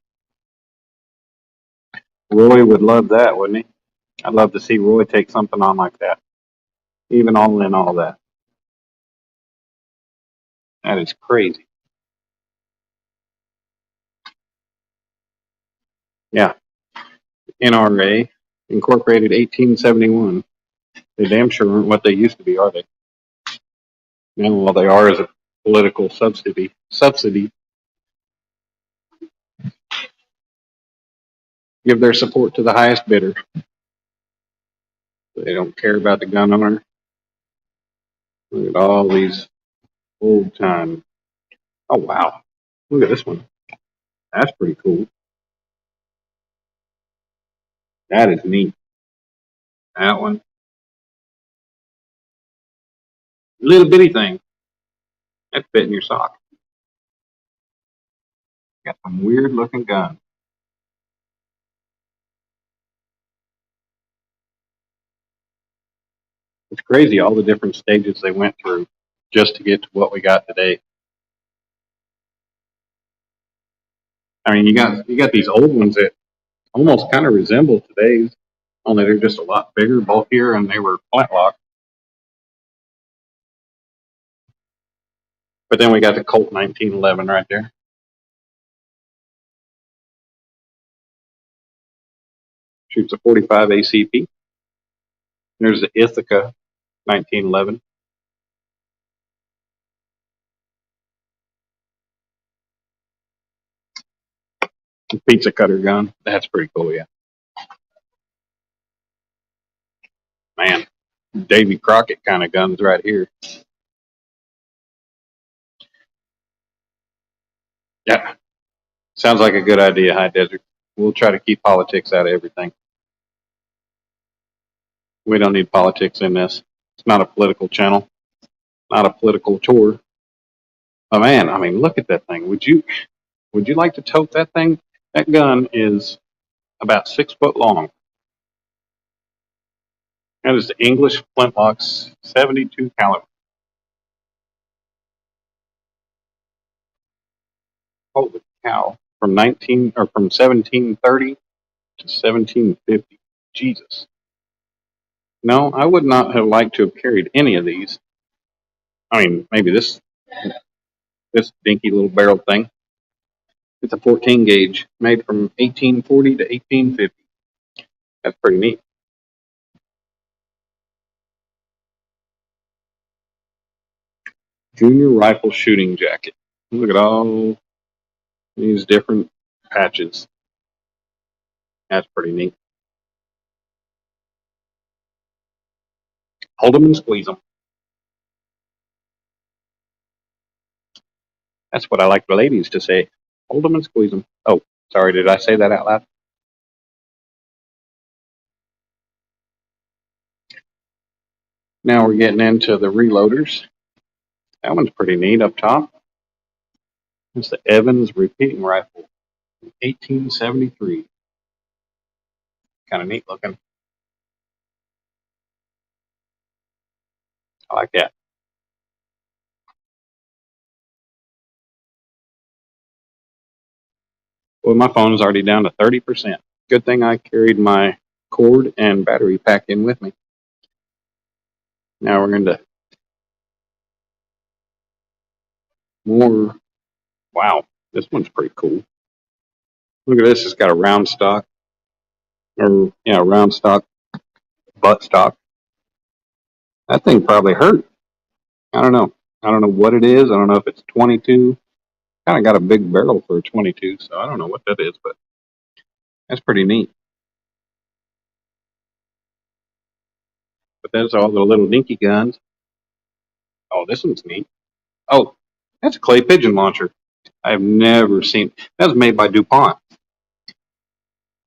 Roy would love that, wouldn't he? I'd love to see Roy take something on like that. Even all in all that. That is crazy. Yeah. NRA, incorporated 1871. They damn sure aren't what they used to be, are they? Now all they are is a political subsidy. Give their support to the highest bidder. They don't care about the gun owner. Look at all these old time. Oh, wow. Look at this one. That's pretty cool. That is neat. That one. Little bitty thing. That fit in your sock. Got some weird looking gun. It's crazy all the different stages they went through just to get to what we got today. I mean, you got these old ones that almost kind of resemble today's, only they're just a lot bigger, bulkier, and they were flintlock. But then we got the Colt 1911 right there. Shoots a 45 ACP. There's the Ithaca 1911. Pizza cutter gun. That's pretty cool, yeah. Man, Davy Crockett kind of guns right here. Yeah, sounds like a good idea, High Desert. We'll try to keep politics out of everything. We don't need politics in this. It's not a political channel, not a political tour. Oh man, I mean, look at that thing. Would you like to tote that thing? That gun is about 6 foot long. That is the English Flintlocks 72 caliber. Holy cow! From 1730 to 1750. Jesus. No, I would not have liked to have carried any of these. I mean, maybe this dinky little barrel thing. It's a 14 gauge, made from 1840 to 1850. That's pretty neat. Junior rifle shooting jacket. Look at all these different patches. That's pretty neat. Hold them and squeeze them. That's what I like the ladies to say. Hold them and squeeze them. Oh, sorry, did I say that out loud? Now we're getting into the reloaders. That one's pretty neat up top. It's the Evans repeating rifle, 1873. Kind of neat looking. I like that. Well, my phone is already down to 30%. Good thing I carried my cord and battery pack in with me. Now we're into more. Wow, this one's pretty cool. Look at this. It's got a round stock, or yeah, round stock butt stock. That thing probably hurt. I don't know. I don't know what it is. I don't know if it's 22. Kind of got a big barrel for a 22, so I don't know what that is, but that's pretty neat. But there's all the little dinky guns. Oh, this one's neat. Oh, that's a clay pigeon launcher. I've never seen. That was made by DuPont.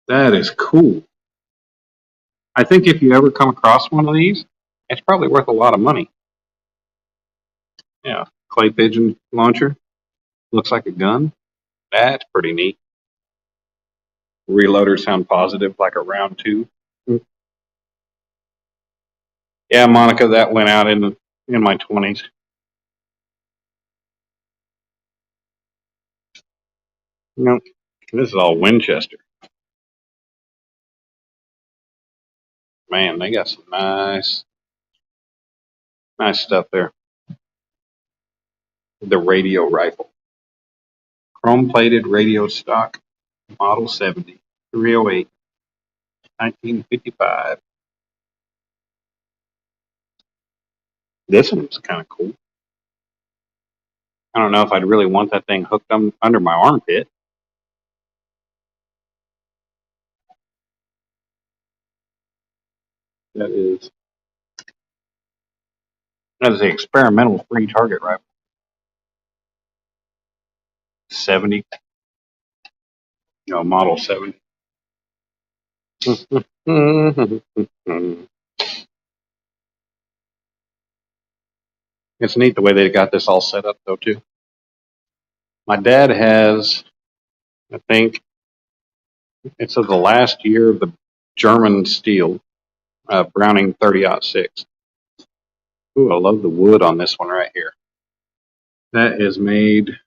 That is cool. I think if you ever come across one of these, it's probably worth a lot of money. Yeah, clay pigeon launcher. Looks like a gun. That's pretty neat. Reloader sound positive, like a round two. Yeah, Monica, that went out in my 20s. No, this is all Winchester. Man, they got some nice stuff there. The radio rifle. Chrome plated radio stock, model 70, 308, 1955. This one's kind of cool. I don't know if I'd really want that thing hooked under my armpit. That is the experimental free target rifle. 70, model 70. It's neat the way they got this all set up, though, too. My dad has, I think, it's of the last year of the German steel, Browning 30-06. Ooh, I love the wood on this one right here. That is made,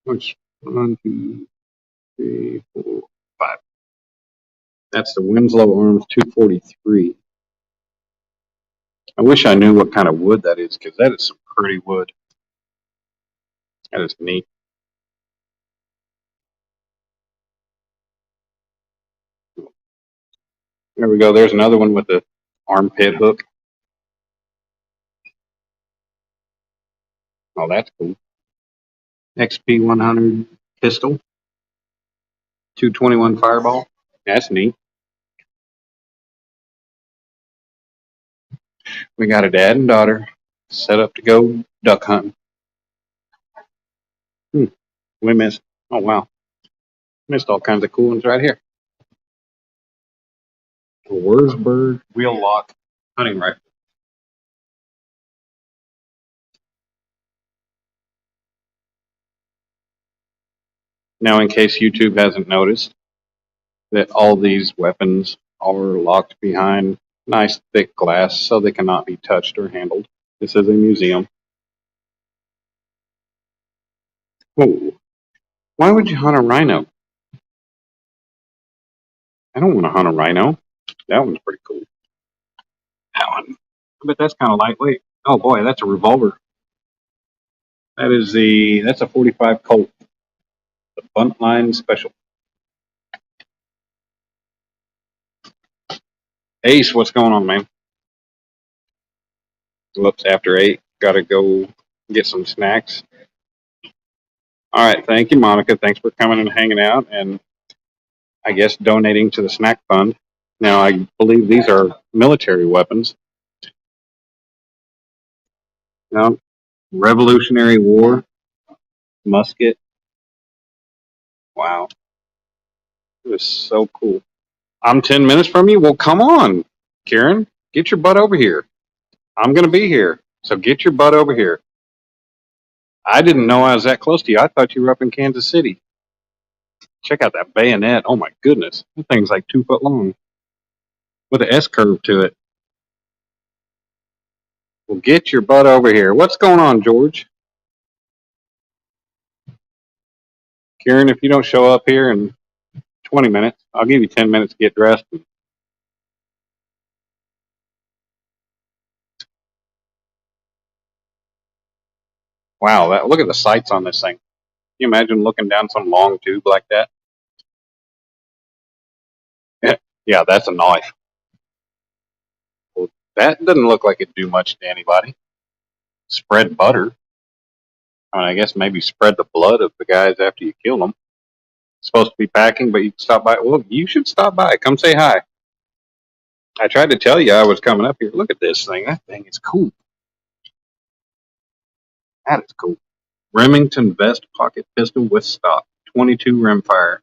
which, 1, 2, 3, 4, 5. That's the Winslow Arms 243. I wish I knew what kind of wood that is, because that is some pretty wood. That is neat. There we go. There's another one with the armpit hook. Oh, that's cool. XP 100 pistol. 221 fireball. That's neat. We got a dad and daughter set up to go duck hunting. We missed. Oh, wow. Missed all kinds of cool ones right here. A Wurzburg wheel lock hunting rifle. Now, in case YouTube hasn't noticed, that all these weapons are locked behind nice thick glass so they cannot be touched or handled. This is a museum. Oh, why would you hunt a rhino? I don't want to hunt a rhino. That one's pretty cool. That one. But that's kind of lightweight. Oh boy, that's a revolver. That's a 45 Colt. Buntline Special. Ace, what's going on, man? Whoops, after 8. Gotta go get some snacks. All right, thank you, Monica. Thanks for coming and hanging out and I guess donating to the snack fund. Now, I believe these are military weapons. Now, Revolutionary War musket. Wow, it was so cool. I'm 10 minutes from you? Well, come on, Karen. Get your butt over here. I'm going to be here. So get your butt over here. I didn't know I was that close to you. I thought you were up in Kansas City. Check out that bayonet. Oh, my goodness. That thing's like 2 foot long with an S curve to it. Well, get your butt over here. What's going on, George? Karen, if you don't show up here in 20 minutes, I'll give you 10 minutes to get dressed. Wow, look at the sights on this thing. Can you imagine looking down some long tube like that? Yeah, that's a knife. Well, that doesn't look like it'd do much to anybody. Spread butter. I mean, I guess maybe spread the blood of the guys after you kill them. It's supposed to be packing, but you can stop by. Well, you should stop by. Come say hi. I tried to tell you I was coming up here. Look at this thing. That thing is cool. That is cool. Remington vest pocket pistol with stock. 22 rimfire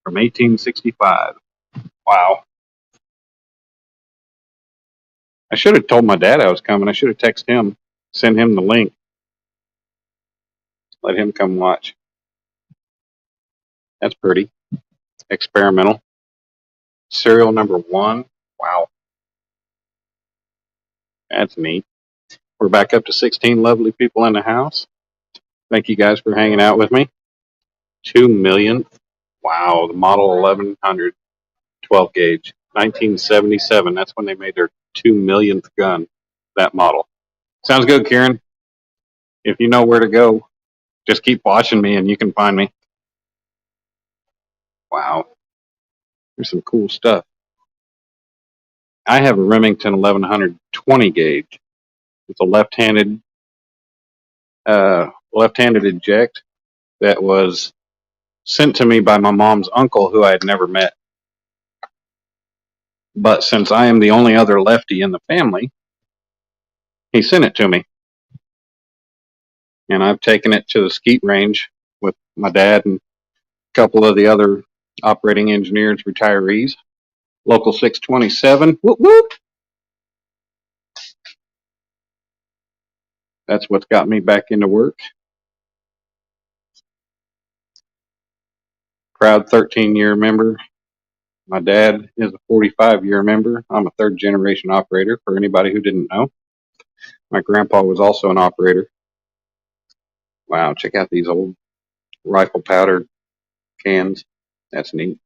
from 1865. Wow. I should have told my dad I was coming. I should have texted him, sent him the link, let him come watch. That's pretty. Experimental. Serial number 1. Wow. That's neat. We're back up to 16 lovely people in the house. Thank you guys for hanging out with me. 2 million. Wow. The model 1100 12 gauge. 1977. That's when they made their 2 millionth gun. That model. Sounds good, Kieran. If you know where to go, just keep watching me and you can find me. Wow. There's some cool stuff. I have a Remington 1100 20 gauge. It's a left-handed eject that was sent to me by my mom's uncle, who I had never met. But since I am the only other lefty in the family, he sent it to me. And I've taken it to the skeet range with my dad and a couple of the other operating engineers, retirees. Local 627. Whoop, whoop. That's what's got me back into work. Proud 13-year member. My dad is a 45-year member. I'm a third-generation operator, for anybody who didn't know. My grandpa was also an operator. Wow, check out these old rifle powder cans. That's neat.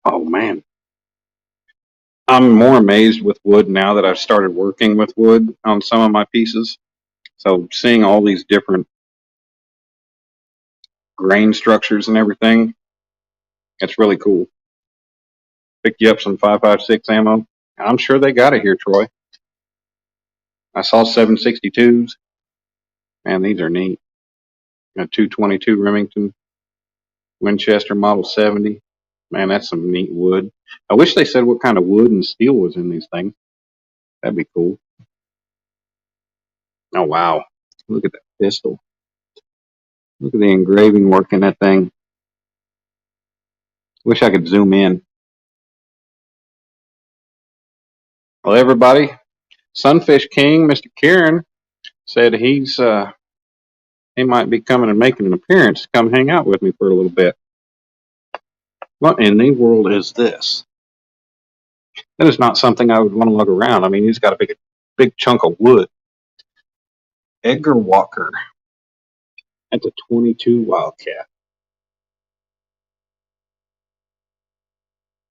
Oh, man. I'm more amazed with wood now that I've started working with wood on some of my pieces. So seeing all these different grain structures and everything, it's really cool. Picked you up some 5.56 ammo. I'm sure they got it here, Troy. I saw 7.62s. Man, these are neat. A 222 Remington Winchester Model 70. Man, that's some neat wood. I wish they said what kind of wood and steel was in these things. That'd be cool. Oh, wow. Look at that pistol. Look at the engraving work in that thing. Wish I could zoom in. Well, everybody, Sunfish King, Mr. Kieran, said he might be coming and making an appearance. Come hang out with me for a little bit. What in the world is this? That is not something I would want to lug around. I mean, he's got a big chunk of wood. Edgar Walker. That's a 22 Wildcat.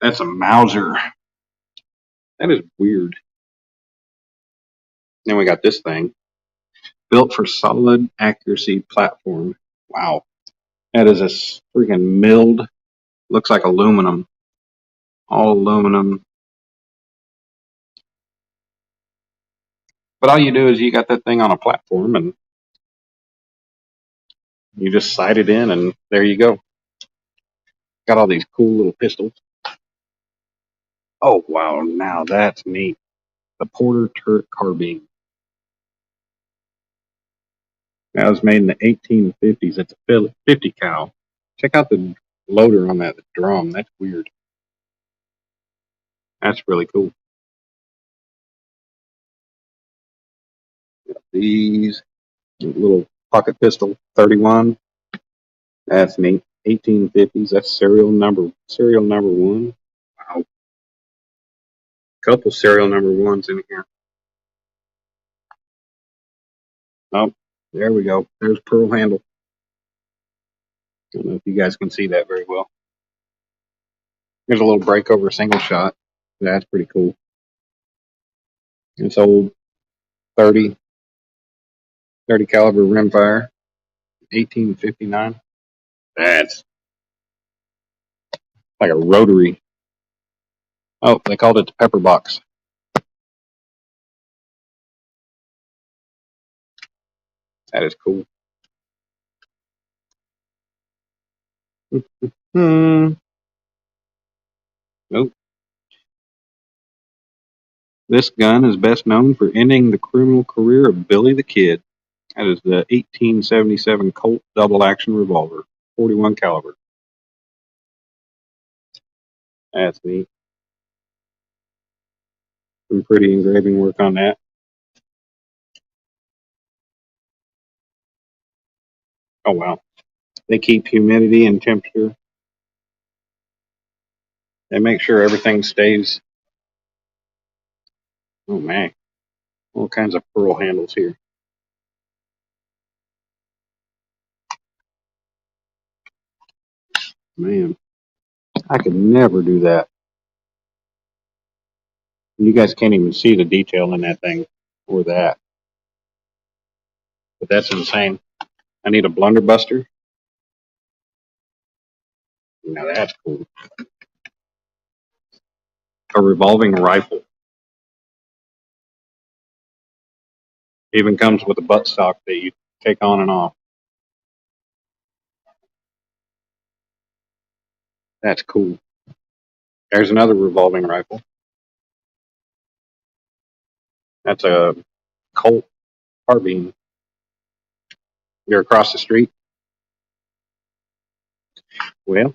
That's a Mauser. That is weird. Then we got this thing. Built for solid accuracy platform. Wow. That is a freaking milled. Looks like aluminum. All aluminum. But all you do is you got that thing on a platform and you just sight it in and there you go. Got all these cool little pistols. Oh, wow. Now that's neat. The Porter Turret Carbine. That was made in the 1850s. It's a 50 cal. Check out the loader on that drum. That's weird. That's really cool. These little pocket pistol 31. That's neat. 1850s. That's serial number one. Wow. Couple serial number ones in here. Oh, there we go. There's pearl handle. I don't know if you guys can see that very well. There's a little breakover single shot. That's pretty cool. It's old 30 caliber rimfire, 1859. That's like a rotary. Oh, they called it the pepper box. That is cool. Nope. This gun is best known for ending the criminal career of Billy the Kid. That is the 1877 Colt double action revolver, 41 caliber. That's neat. Some pretty engraving work on that. Oh wow. They keep humidity and temperature. They make sure everything stays. Oh man. All kinds of pearl handles here. Man, I could never do that. You guys can't even see the detail in that thing or that. But that's insane. I need a blunderbuster. Now that's cool. A revolving rifle. Even comes with a buttstock that you take on and off. That's cool. There's another revolving rifle. That's a Colt carbine. You're across the street. Well,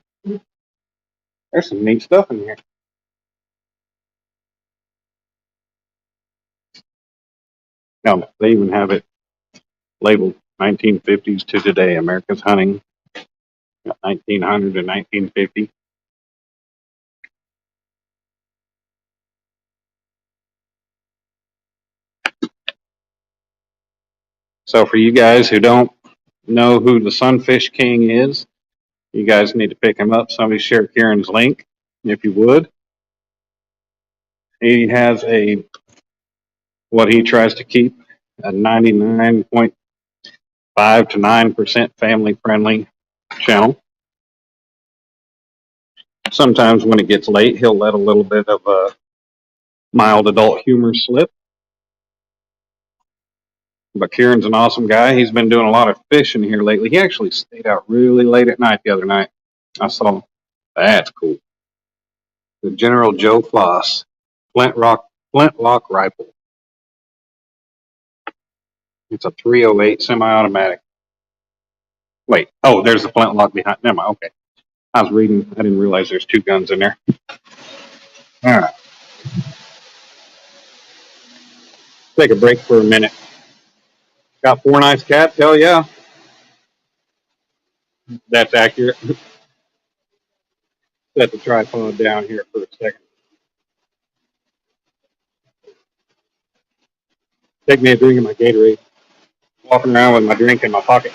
there's some neat stuff in here. No, they even have it labeled 1950s to today. America's hunting, 1900 to 1950. So for you guys who don't know who the Sunfish King is, you guys need to pick him up. Somebody share Kieran's link, if you would. He has what he tries to keep a 99.5 to 9% family friendly channel. Sometimes when it gets late, he'll let a little bit of a mild adult humor slip. But Kieran's an awesome guy. He's been doing a lot of fishing here lately. He actually stayed out really late at night the other night. I saw him. That's cool. The General Joe Floss flintlock rifle. It's a 308 semi-automatic. Wait, oh, there's the flintlock behind. Never mind. Okay, I was reading. I didn't realize there's two guns in there. All right, take a break for a minute. Got four nice cats. Hell yeah, that's accurate. Set the tripod down here for a second. Take me a drink of my Gatorade. Walking around with my drink in my pocket.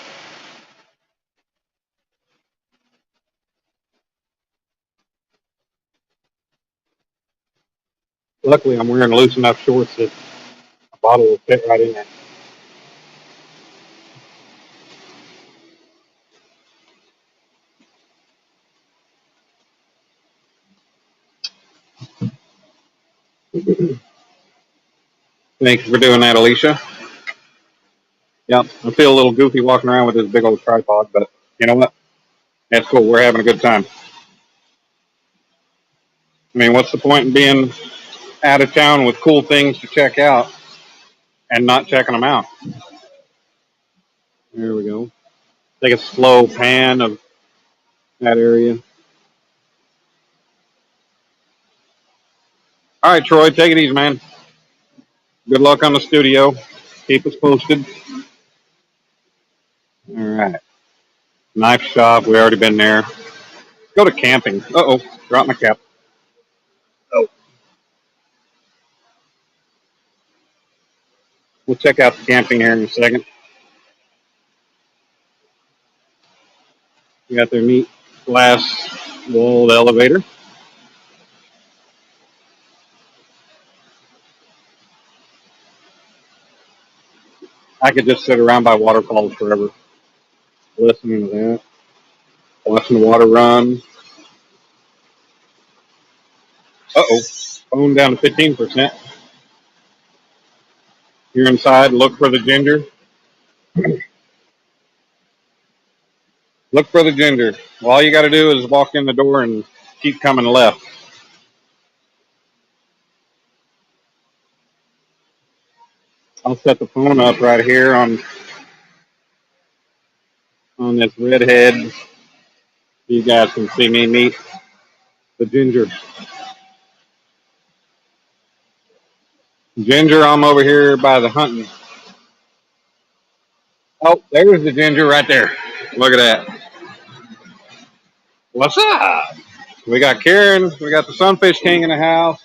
Luckily, I'm wearing loose enough shorts that a bottle will fit right in there. Thanks for doing that, Alicia. Yep, I feel a little goofy walking around with this big old tripod, but you know what? That's cool. We're having a good time. I mean, what's the point in being out of town with cool things to check out and not checking them out? There we go. Take a slow pan of that area. All right, Troy, take it easy, man. Good luck on the studio. Keep us posted. All right. Knife shop. We already been there. Go to camping. Uh-oh. Drop my cap. Oh. We'll check out the camping here in a second. We got their neat glass walled elevator. I could just sit around by waterfalls forever, listening to that, watching the water run. Uh-oh. Phone down to 15%. You're inside. Look for the ginger. Look for the ginger. Well, all you got to do is walk in the door and keep coming left. I'll set the phone up right here on this redhead. You guys can see me meet the ginger. Ginger, I'm over here by the hunting. Oh, there's the ginger right there. Look at that. What's up? We got Karen. We got the Sunfish King in the house.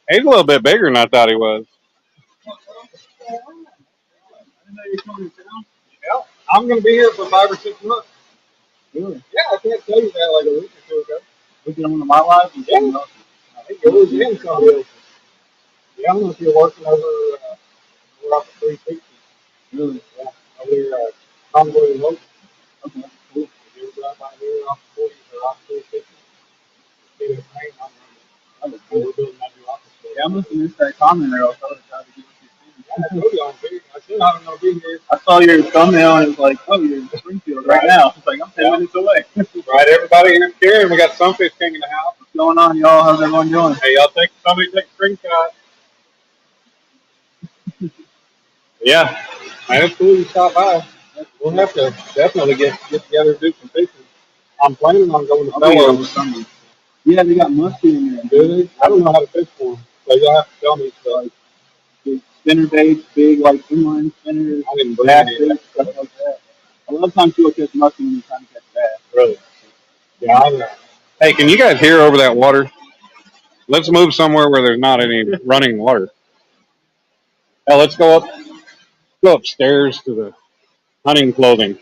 He's a little bit bigger than I thought he was. Yeah, I'm going to be here for 5 or 6 months. Really? Yeah, I can't tell you that like a week or two ago. Looking on my life? Yeah. I think it was in somebody else's. Yeah, I don't know if you're working over, we're off the 360. Really? Yeah. Over here, Convoy and Hope. Okay, cool. If you ever drive by here off the 40 or off the 360, see the train, I'm we're building that new office. Yeah, I must have missed that comment or else I would have tried to get you. Yeah, I told you I'm big. I said I'm going to be here. I saw your thumbnail and it was like, oh, you're in Springfield right now. It's like, I'm 10 minutes away. Right, everybody, here's Karen. We got Sunfish King in the house. What's going on, y'all? How's everyone doing? Hey, y'all somebody take a screenshot. Yeah, that's cool. You stop by. We'll have to definitely get together and do some fishing. I'm planning on going to Bellows Sunday. Yeah, they got muskie in there. Do they? I don't know how to fish for them, so you'll have to tell me. So, like, big spinner baits, big like inline spinners, I didn't bass baits, stuff like that. A lot of times you'll catch muskie when you're trying to catch bass. Really? Yeah, I know. Hey, can you guys hear over that water? Let's move somewhere where there's not any running water. Now let's go upstairs to the hunting clothing.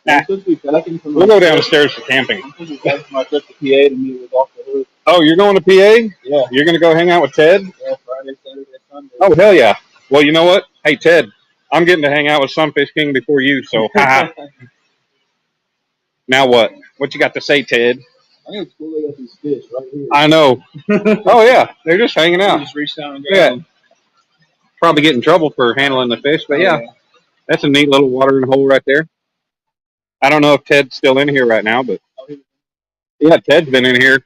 We'll go downstairs for camping. My trip to PA to meet with off the hood. Oh, you're going to PA? Yeah. You're going to go hang out with Ted? Yeah, Friday, Saturday, Sunday. Oh, hell yeah. Well, you know what? Hey, Ted, I'm getting to hang out with Sunfish King before you, so now what? What you got to say, Ted? I think it's cool they got these fish right here. I know. Oh, yeah. They're just hanging out. Just reach down and grab them. Probably get in trouble for handling the fish, but yeah. That's a neat little watering hole right there. I don't know if Ted's still in here right now, but yeah, Ted's been in here.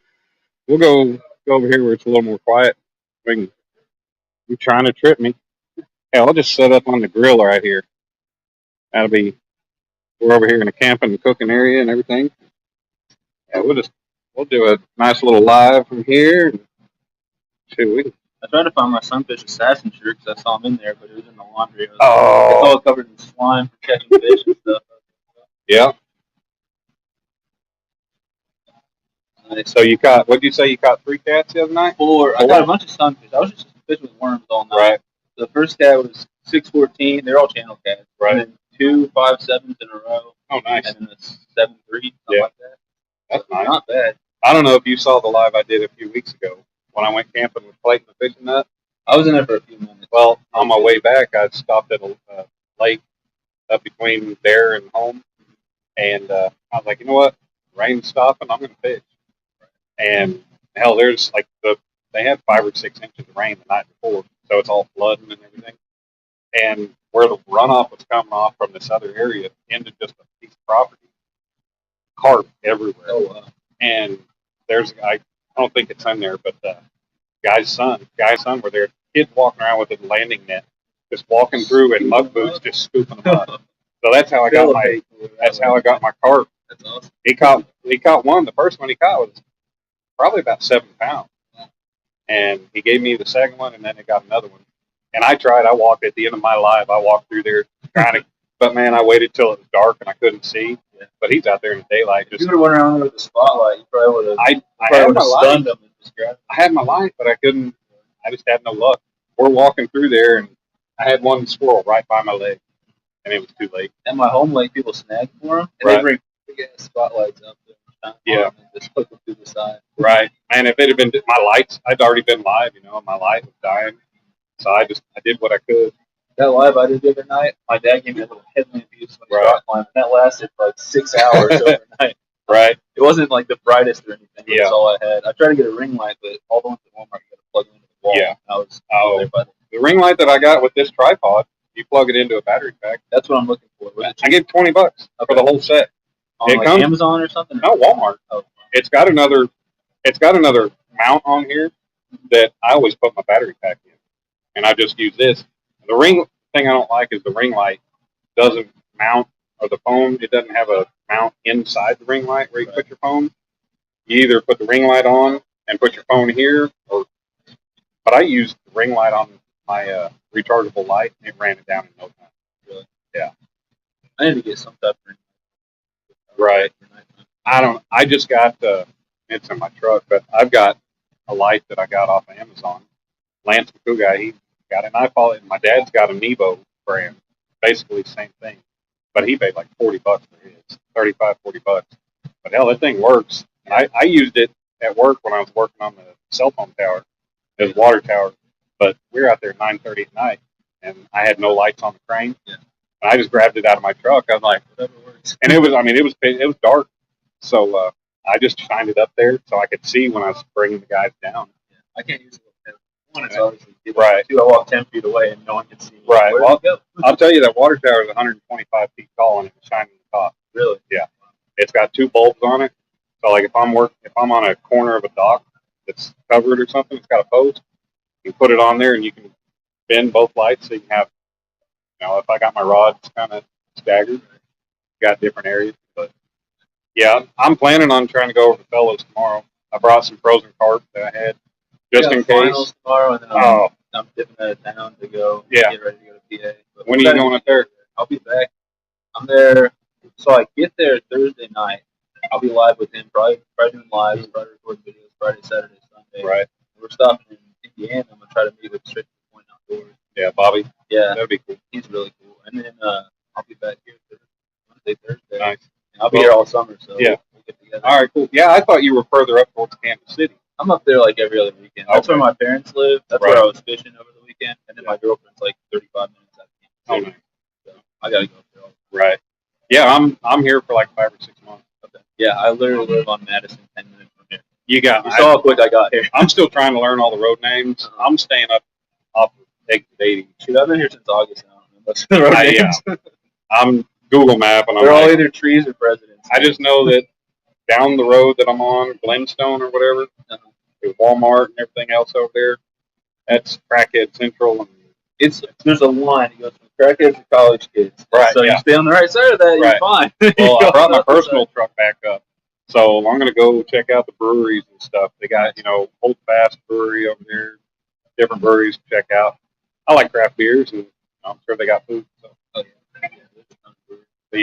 We'll go over here where it's a little more quiet. You're trying to trip me. Hey, I'll just set up on the grill right here. That'll be, we're over here in the camping and cooking area and everything. Yeah, we'll do a nice little live from here. Shoot, I tried to find my Sunfish Assassin shirt because I saw him in there, but it was in the laundry. It's all covered in slime for catching fish and stuff. Yeah. So you caught, what did you say, you caught 3 cats the other night? 4. I got a bunch of sunfish. I was just fishing with worms all night. Right. The first cat was 614. They're all channel cats. Right. And then 2 5.7s in a row. Oh, nice. And then a 7.3, something like that. That's nice. Not bad. I don't know if you saw the live I did a few weeks ago when I went camping with Clayton the fishing nut. I was in there for a few minutes. Well, on my way back, I stopped at a lake up between there and home. And I was like, you know what? Rain's stopping. I'm going to fish. And hell, there's like the they had 5 or 6 inches of rain the night before, so it's all flooding and everything. And where the runoff was coming off from this other area into just a piece of property, carp everywhere. Oh, wow. And there's I don't think it's in there, but guy's son were there. Kids walking around with a landing net, just walking through in mud boots, just scooping them up. So that's how I got my carp. That's awesome. He caught one. The first one he caught was probably about 7 pounds, and he gave me the second one, and then he got another one. And I tried. I walked at the end of my life. I walked through there trying to, but man, I waited till it was dark and I couldn't see. Yeah. But he's out there in the daylight. If you would have went around there with the spotlight, you probably would have. I had my stunned light. them and just grabbed them. I had my light, but I couldn't. I just had no luck. We're walking through there, and I had one squirrel right by my leg, and it was too late. At my home lake, people snag for them, and Right. they bring big ass spotlights up there. Yeah. And just hook them through the side. Right. And if it had been my lights, I'd already been live, and my light was dying. So I did what I could. That live I did the other night, my dad gave me a little headlamp piece when he Right. rock climbed, and that lasted for like 6 hours overnight. Right. It wasn't like the brightest or anything. Yeah. That's all I had. I tried to get a ring light, but all the ones at Walmart you got to plug into the wall. Yeah. I was Oh. there by The ring light that I got with this tripod, you plug it into a battery pack. That's what I'm looking for. Was it I get $20 for the whole set. on it like comes- Amazon or something? No, Walmart. Oh. It's got another mount on here that I always put my battery pack in, and I just use this. The ring thing I don't like is the ring light doesn't mount, or the phone, it doesn't have a mount inside the ring light where you put your phone. You either put the ring light on and put your phone here, but I used the ring light on my rechargeable light, and it ran it down in no time. Really? Yeah. I need to get some type of ring light. Right. I just got it's in my truck, but I've got a light that I got off of Amazon. Lance, the cool guy, he got it. And I follow it. My dad's got a Nebo brand, basically the same thing, but he paid like $40 for his, $35-$40. But hell, that thing works. And I used it at work when I was working on the cell phone tower, the water tower. But we were out there at 9:30 at night, and I had no lights on the crane. Yeah. And I just grabbed it out of my truck. I was like, Whatever works. and it was dark, so I just shined it up there so I could see when I was bringing the guys down. Yeah. I can't use it with headlamp. One, it's obviously Right. Two, I walk 10 feet away and no one can see me. Right. Where Well, did it go? I'll tell you that water tower is 125 feet tall, and it's shining the top. Really? Yeah. It's got 2 bulbs on it, so like if I'm on a corner of a dock that's covered or something, it's got a post. You put it on there, and you can bend both lights so you can have, if I got my rods kind of staggered, got different areas. But yeah, I'm planning on trying to go over to Fellows tomorrow. I brought some frozen carp that I had just in case. Finals tomorrow, and then I'm dipping out of town to go Yeah. get ready to go to PA. But When are you going up there? I'll be back. I'm there. So I get there Thursday night. I'll be live with him, probably doing lives, probably recording videos Friday, Saturday, Sunday. Right. We're stopping in Indiana. I'm gonna try to meet with Straight to the Point Outdoors. Yeah, Bobby. Yeah, That'd be cool. he's really cool. And then I'll be back here Wednesday, Thursday. Nice. And I'll be here all summer, so Yeah. we'll get together. All right, cool. Yeah, I thought you were further up towards Kansas City. I'm up there like every other weekend. That's Okay. where my parents live. That's Right. where I was fishing over the weekend. And then my girlfriend's like 35 minutes out of Oh, Kansas City. So I gotta go up there. right. Yeah, I'm here for like 5 or 6 months. Okay. Yeah, I literally live on Madison, 10 minutes from here. You got. You saw how quick I got here. I'm still trying to learn all the road names. I'm staying up off of exit 80. Shoot, I've been here since August. I don't know most of the road Yeah. names. I'm Google Map, and I'm They're all like, either trees or presidents. I just know that down the road that I'm on, Glenstone or whatever, Uh-huh. there's Walmart and everything else over there. That's Crackhead Central. And There's a line. It goes from crackheads to college kids. Right, So yeah. you stay on the right side of that, you're Right. fine. well, I brought my Go on the personal truck back up, so I'm gonna go check out the breweries and stuff. They got Old Fast Brewery over there, different breweries to check out. I like craft beers, and I'm sure they got food. So, side. Oh, yeah. but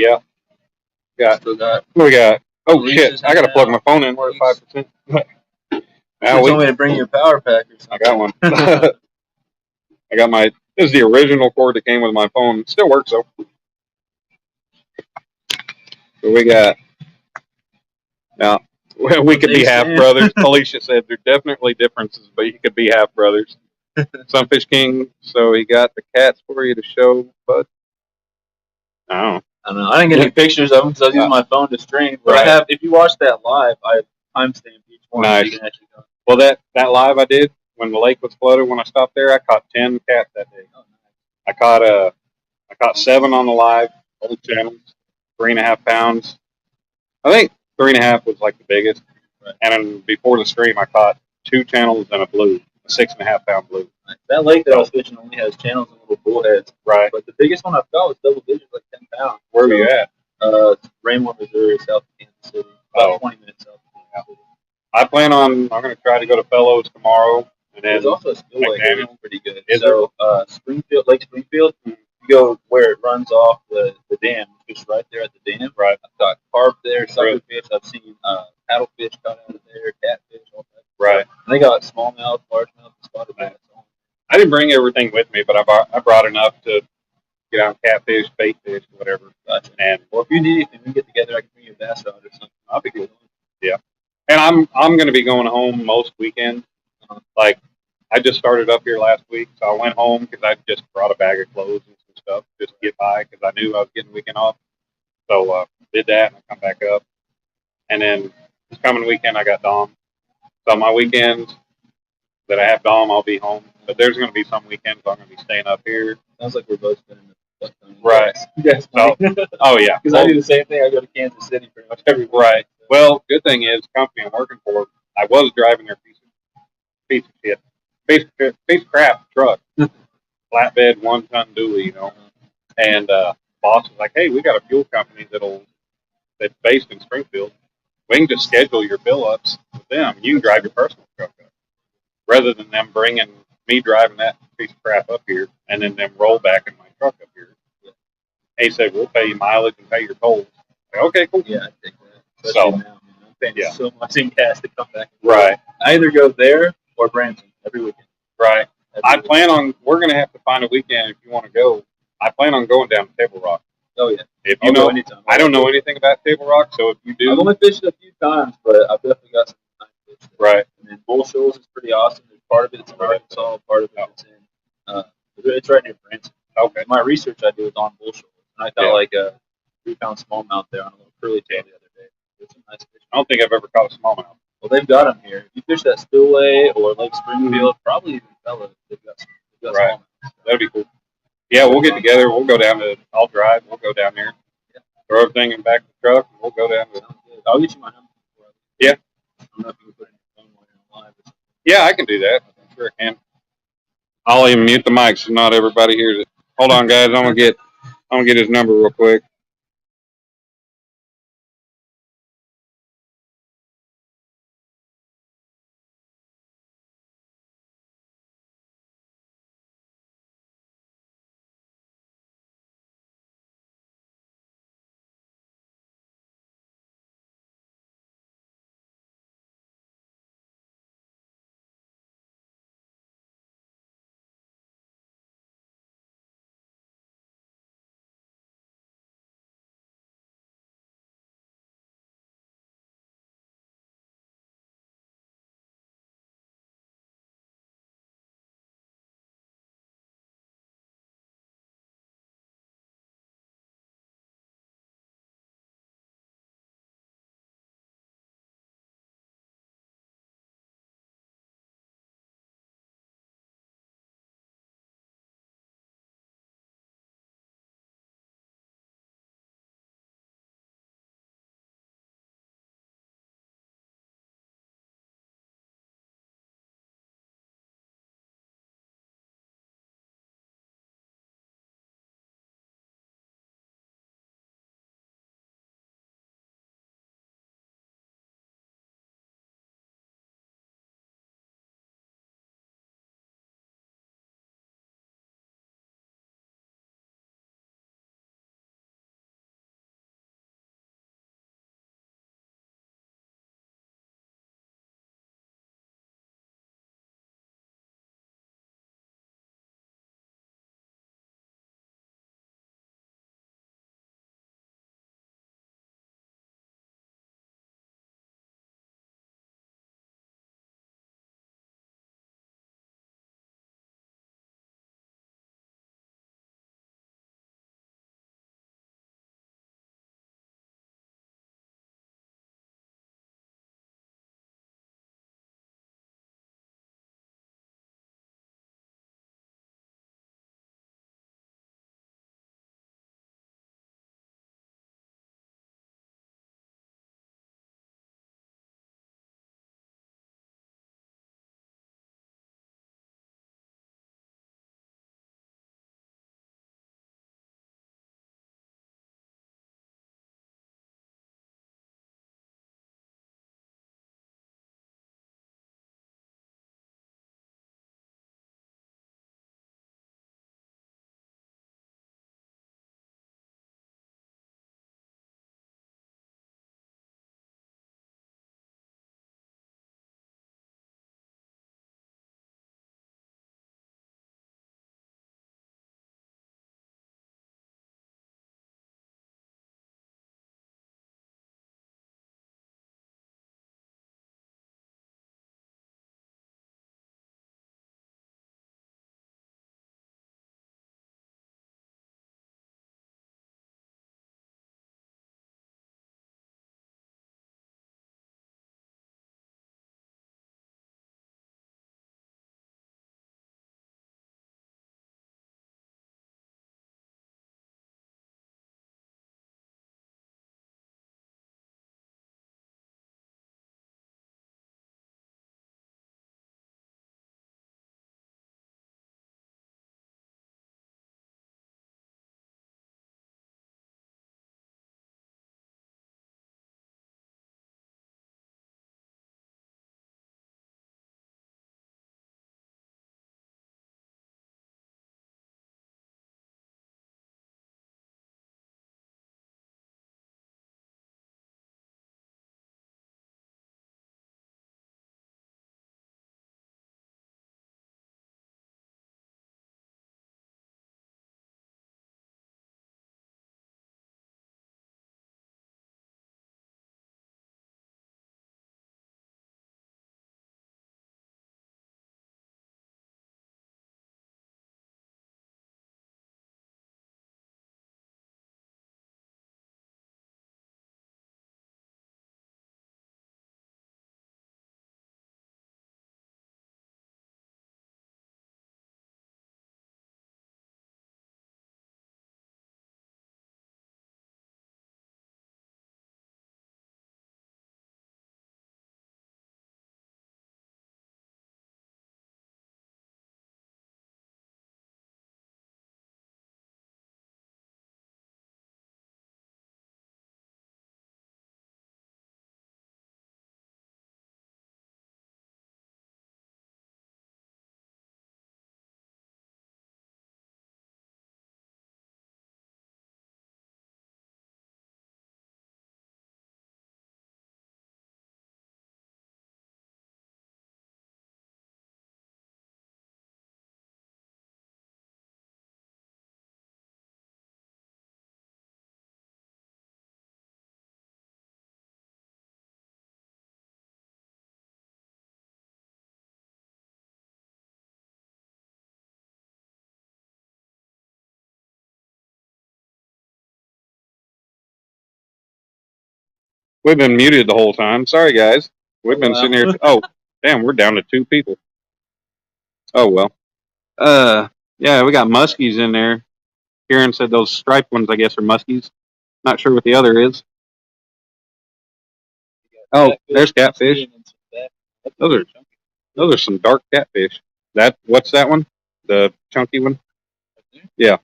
yeah, Still got. what we got? Oh Reese's shit! I gotta hanging plug out. my phone in. We're at 5%. You Now told me to bring you a power pack or something. I got one. I got my. This is the original cord that came with my phone. It still works though. So we got. Now we could be half brothers. Alicia said there are definitely differences, but you could be half brothers. Sunfish King. So he got the cats for you to show, but I don't know. I don't know. I didn't get any pictures of them because I was using my phone to stream. But Right. I have. If you watch that live, I timestamped each one. So Nice. you can actually go. Well, that live I did, when the lake was flooded, when I stopped there, I caught 10 cats that day. Oh, nice. I caught 7 on the live, old channels, 3.5 pounds. I think 3.5 was like the biggest. Right. And then before the stream, I caught 2 channels and a blue, a 6.5 pound blue. Nice. That lake that I was fishing only has channels and little bullheads. Right. But the biggest one I've got was double digits, like 10 pounds. Where were you at? It's Raymore, Missouri, south of Kansas City. About 20 minutes south of Kansas City. I'm going to try to go to Fellows tomorrow. And then There's also a spillway here that's pretty good. Is So, Springfield, Lake Springfield, you go where it runs off the dam, just right there at the dam. Right. I've got carp there, sucker fish. I've seen paddlefish caught out of there, catfish, all that. Right. And they got smallmouth, largemouth, and spotted bass. I didn't bring everything with me, but I brought enough to get on catfish, bait fish, whatever. Gotcha. And Well, if you need anything, we get together. I can bring you a bass rod or something. I'll be good. yeah. And I'm going to be going home most weekends. Like I just started up here last week, so I went home because I just brought a bag of clothes and some stuff just to get by because I knew I was getting the weekend off. So did that and I come back up. And then this coming weekend I got Dom. So my weekends that I have Dom, I'll be home. But there's going to be some weekends I'm going to be staying up here. Sounds like we're both spending the Right. Yes. So, oh yeah. Because I do the same thing. I go to Kansas City pretty much every week. Right. Well, good thing is, the company I'm working for, I was driving their piece of shit, piece of crap truck, flatbed, 1-ton dually, And boss was like, "Hey, we got a fuel company that's based in Springfield. We can just schedule your fill ups with them. You can drive your personal truck up, rather than them bringing me driving that piece of crap up here and then them roll back in my truck up here." He said, "We'll pay you mileage and pay your tolls." Like, okay, cool. Yeah, I think that. So, Especially now, man. I'm paying so much in gas to come back. right, I either go there or Branson every weekend. right. Every weekend. We're going to have to find a weekend if you want to go. I plan on going down to Table Rock. Oh, yeah. If I'll you go know, anytime. I don't know anything about Table Rock, so if you do, I've only fished it a few times, but I've definitely got some time to fish there. right, And then Bull Shoals is pretty awesome. There's part of it's in Arkansas, part of it's it's right near Branson. okay, My research I do is on Bull Shoals. And I caught Yeah. like a 3-pound smallmouth there on a little curly tail the other day. There's some nice fish. I don't think I've ever caught a smallmouth. Well, they've got them here. If you fish that spillway or Lake Springfield, probably even Fellows, they've got Right. smallmouth. That'd be cool. Yeah, we'll get together. We'll go down to. I'll drive. We'll go down there. Yeah. Throw everything in the back of the truck, and we'll go down to. Sounds good. I'll get you my number. Yeah. I don't know if you can put it in your phone while you're on live or something. Yeah, I can do that. I'm sure I can. I'll even mute the mic so not everybody hears it. Hold on, guys. I'm gonna get his number real quick. We've been muted the whole time. Sorry, guys. We've been Wow. sitting here. Oh, damn, we're down to 2 people. Oh, well. Yeah, we got muskies in there. Karen said those striped ones, I guess, are muskies. Not sure what the other is. Oh, there's catfish. Those are some dark catfish. What's that one? The chunky one? Yeah.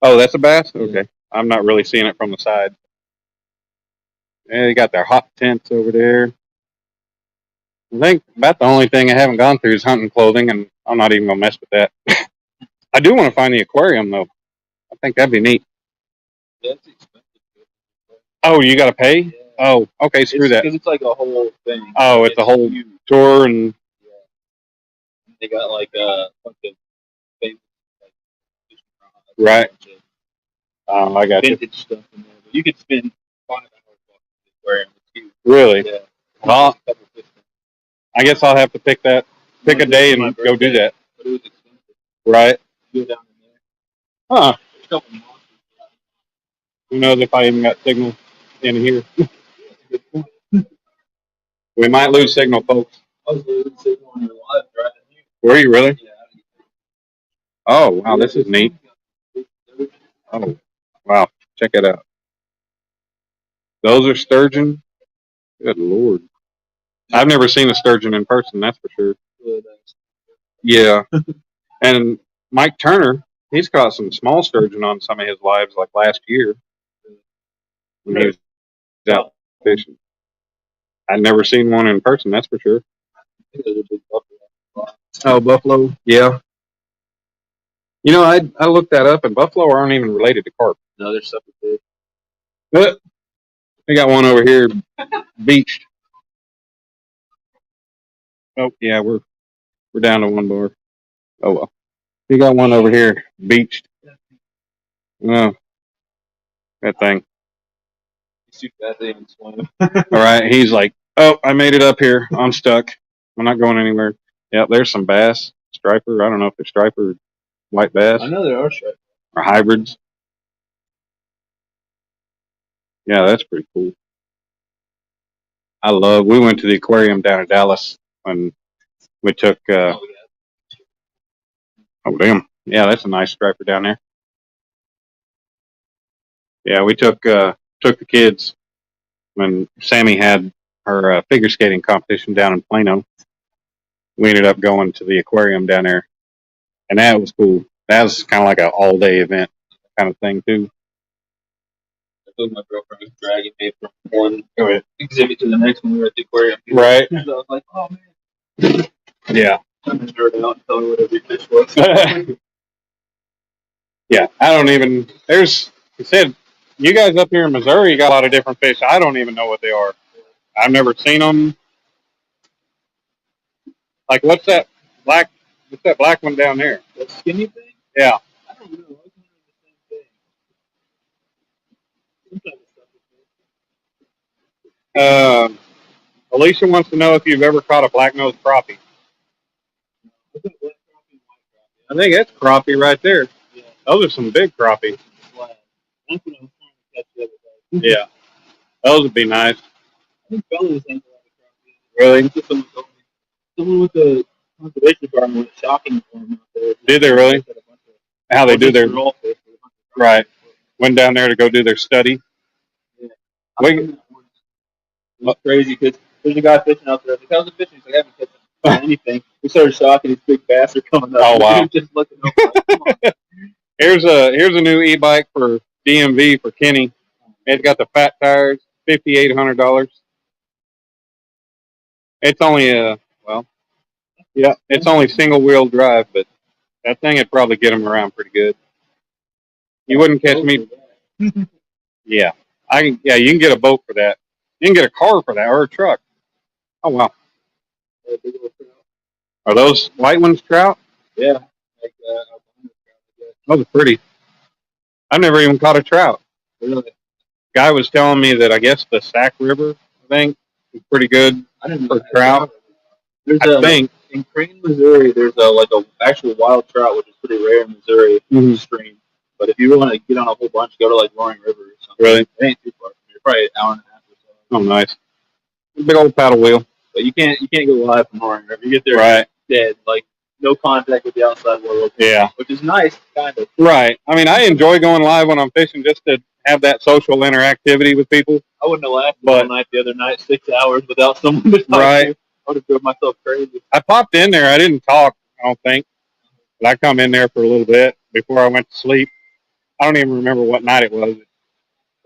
Oh, that's a bass? Okay. I'm not really seeing it from the side. Yeah, they got their hot tents over there. I think about the only thing I haven't gone through is hunting clothing, and I'm not even gonna mess with that. I do want to find the aquarium though. I think that'd be neat. That's expensive. Oh, you gotta pay? Yeah. Oh, okay, screw that. Because it's like a whole thing. Oh, it's a whole huge. tour, and They got like a bunch of famous like fishing rods, right. I got you. vintage stuff in there. But you could spend 5 hours walking the aquarium. It's huge. Really? Yeah. Well, A couple of fish. I guess I'll have to pick a day and go do that. But it was expensive. Right? Go down in there. Huh. There's a couple of monsters. Who knows if I even got signal in here? We might lose signal, folks. I was losing signal on your live driving here. Were you really? Yeah. Oh, wow, this is neat. Oh, wow, check it out. Those are sturgeon. Good Lord. I've never seen a sturgeon in person, that's for sure. Yeah. And Mike Turner, he's caught some small sturgeon on some of his lives, like last year when he was out fishing. I'd never seen one in person, that's for sure. Oh, buffalo? Yeah. You know, I looked that up, and buffalo aren't even related to carp. No, they're separate fish. But we got one over here beached. Oh, yeah, we're down to one more. Oh, well. We got one over here beached. Oh, that thing. He's too fat to even swim. All right, he's like, oh, I made it up here. I'm stuck. I'm not going anywhere. Yep, there's some bass, striper. I don't know if they're striper or white bass I know there are stripes. or hybrids. Yeah, that's pretty cool. We went to the aquarium down in Dallas when we took, oh, damn. Yeah, that's a nice striper down there. Yeah, we took the kids when Sammy had her figure skating competition down in Plano. We ended up going to the aquarium down there, and that was cool. That was kind of like an all-day event kind of thing too. I told my girlfriend was dragging me from one exhibit to the next when we were at the aquarium. Right. So I was like, oh man. Yeah. I'm gonna nerd out and tell her what every fish was. Yeah, I don't even. He said, you guys up here in Missouri, you got a lot of different fish. I don't even know what they are. I've never seen them. Like, what's that black one down there? That skinny thing? Yeah. I don't know. I was wondering the same thing. Some type of stuff. Alicia wants to know if you've ever caught a black-nosed crappie. What's that black crappie and white crappie? I think that's crappie right there. Yeah. Those are some big crappie. That's what I was trying to catch the other day. Yeah. Those would be nice. I think fellas ain't a lot of crappie. Really? That's what someone told me. Someone with the conservation department went shocking for him out there. Did they really? How they do their right? Went down there to go do their study. Yeah. Wait. It's crazy because there's a guy fishing out there. Like, how's the fishing? He's like, I haven't catch anything. We started shocking. These big bass are coming up. Oh wow! Just looking over. Like, come on. Here's a new e-bike for DMV for Kenny. It's got the fat tires, $5,800. It's only it's only single wheel drive, but that thing would probably get him around pretty good. You wouldn't catch me. Yeah, yeah, you can get a boat for that. You can get a car for that or a truck. Oh wow! Are those white ones trout? Yeah. Like, Those are pretty. I've never even caught a trout. really? Guy was telling me that I guess the Sac River, I think, is pretty good I didn't know for trout. There's I think. In Crane, Missouri, there's a actual wild trout, which is pretty rare in Missouri stream. But if you want to get on a whole bunch, go to like Roaring River or something. Really? It ain't too far from here. Probably an hour and a half or so. Oh, nice. Big old paddle wheel. But you can't go live from Roaring River. You get there Right. dead, like no contact with the outside world. Yeah. Which is nice, kind of. Right. I mean, I enjoy going live when I'm fishing just to have that social interactivity with people. I wouldn't have lasted But- all night the other night, 6 hours without someone to talk Right. to. I would have drove myself crazy. I popped in there. I didn't talk, I don't think. But I come in there for a little bit before I went to sleep. I don't even remember what night it was.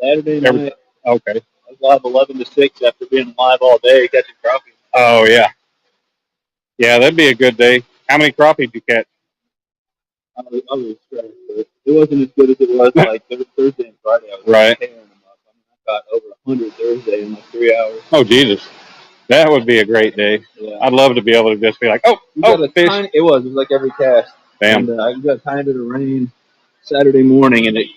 Saturday Every- night, Okay. I was live 11 to 6 after being live all day catching crappie. Oh, yeah. Yeah, that'd be a good day. How many crappie did you catch? I was stressed, but it wasn't as good as it was like Thursday and Friday. I was Right. tearing them up. I mean, I got over 100 Thursday in like 3 hours. Oh, Jesus. That would be a great day. Yeah. I'd love to be able to just be like, oh, fish. It was like every cast. Damn. And I got a tiny bit of rain Saturday morning, and it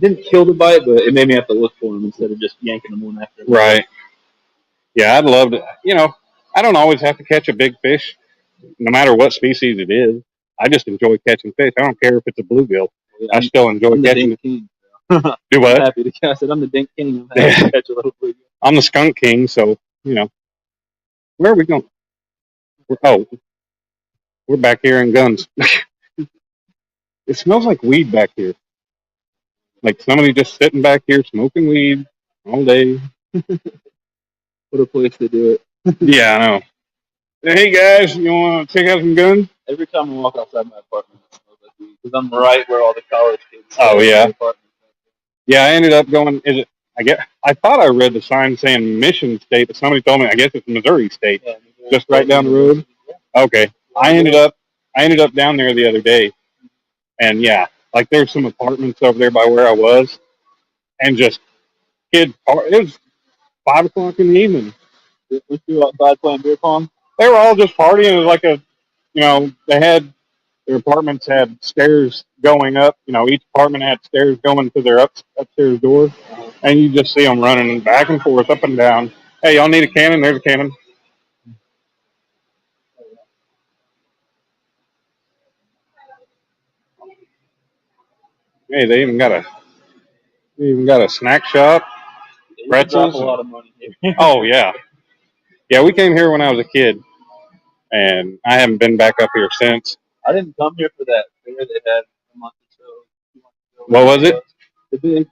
didn't kill the bite, but it made me have to look for them instead of just yanking them one after another. Right. Yeah, I'd love to. You know, I don't always have to catch a big fish, no matter what species it is. I just enjoy catching fish. I don't care if it's a bluegill. Yeah, I still enjoy I'm the catching Dink it. King. Do I'm what? happy to catch it. I'm the Dink King. I'm happy to catch a little bluegill. I'm the skunk king, so, you know. Where are we going? We're back here in Guns. It smells like weed back here. Like somebody just sitting back here smoking weed all day. What a place to do it. Yeah, I know. Hey guys, you want to check out some guns? Every time I walk outside my apartment, it smells like weed because I'm right where all the college kids. Oh, stay in yeah. the apartment. Yeah, I ended up going. I thought I read the sign saying Mission State, but somebody told me I guess it's Missouri State. Yeah, Just right down the road? Okay. I ended up down there the other day, and yeah, like there's some apartments over there by where I was, and just kids. It was 5 o'clock in the evening. Was you outside playing beer pong? They were all just partying. It was like their apartments had stairs going up. You know, each apartment had stairs going to their upstairs door, and you just see them running back and forth, up and down. Hey, y'all need a cannon? There's a cannon. Hey, they even got a snack shop. Yeah, Pretzels. drop a lot of money here. Oh yeah, yeah. We came here when I was a kid, and I haven't been back up here since. I didn't come here for that fair they had a month or so. 2 months ago. What was it? The big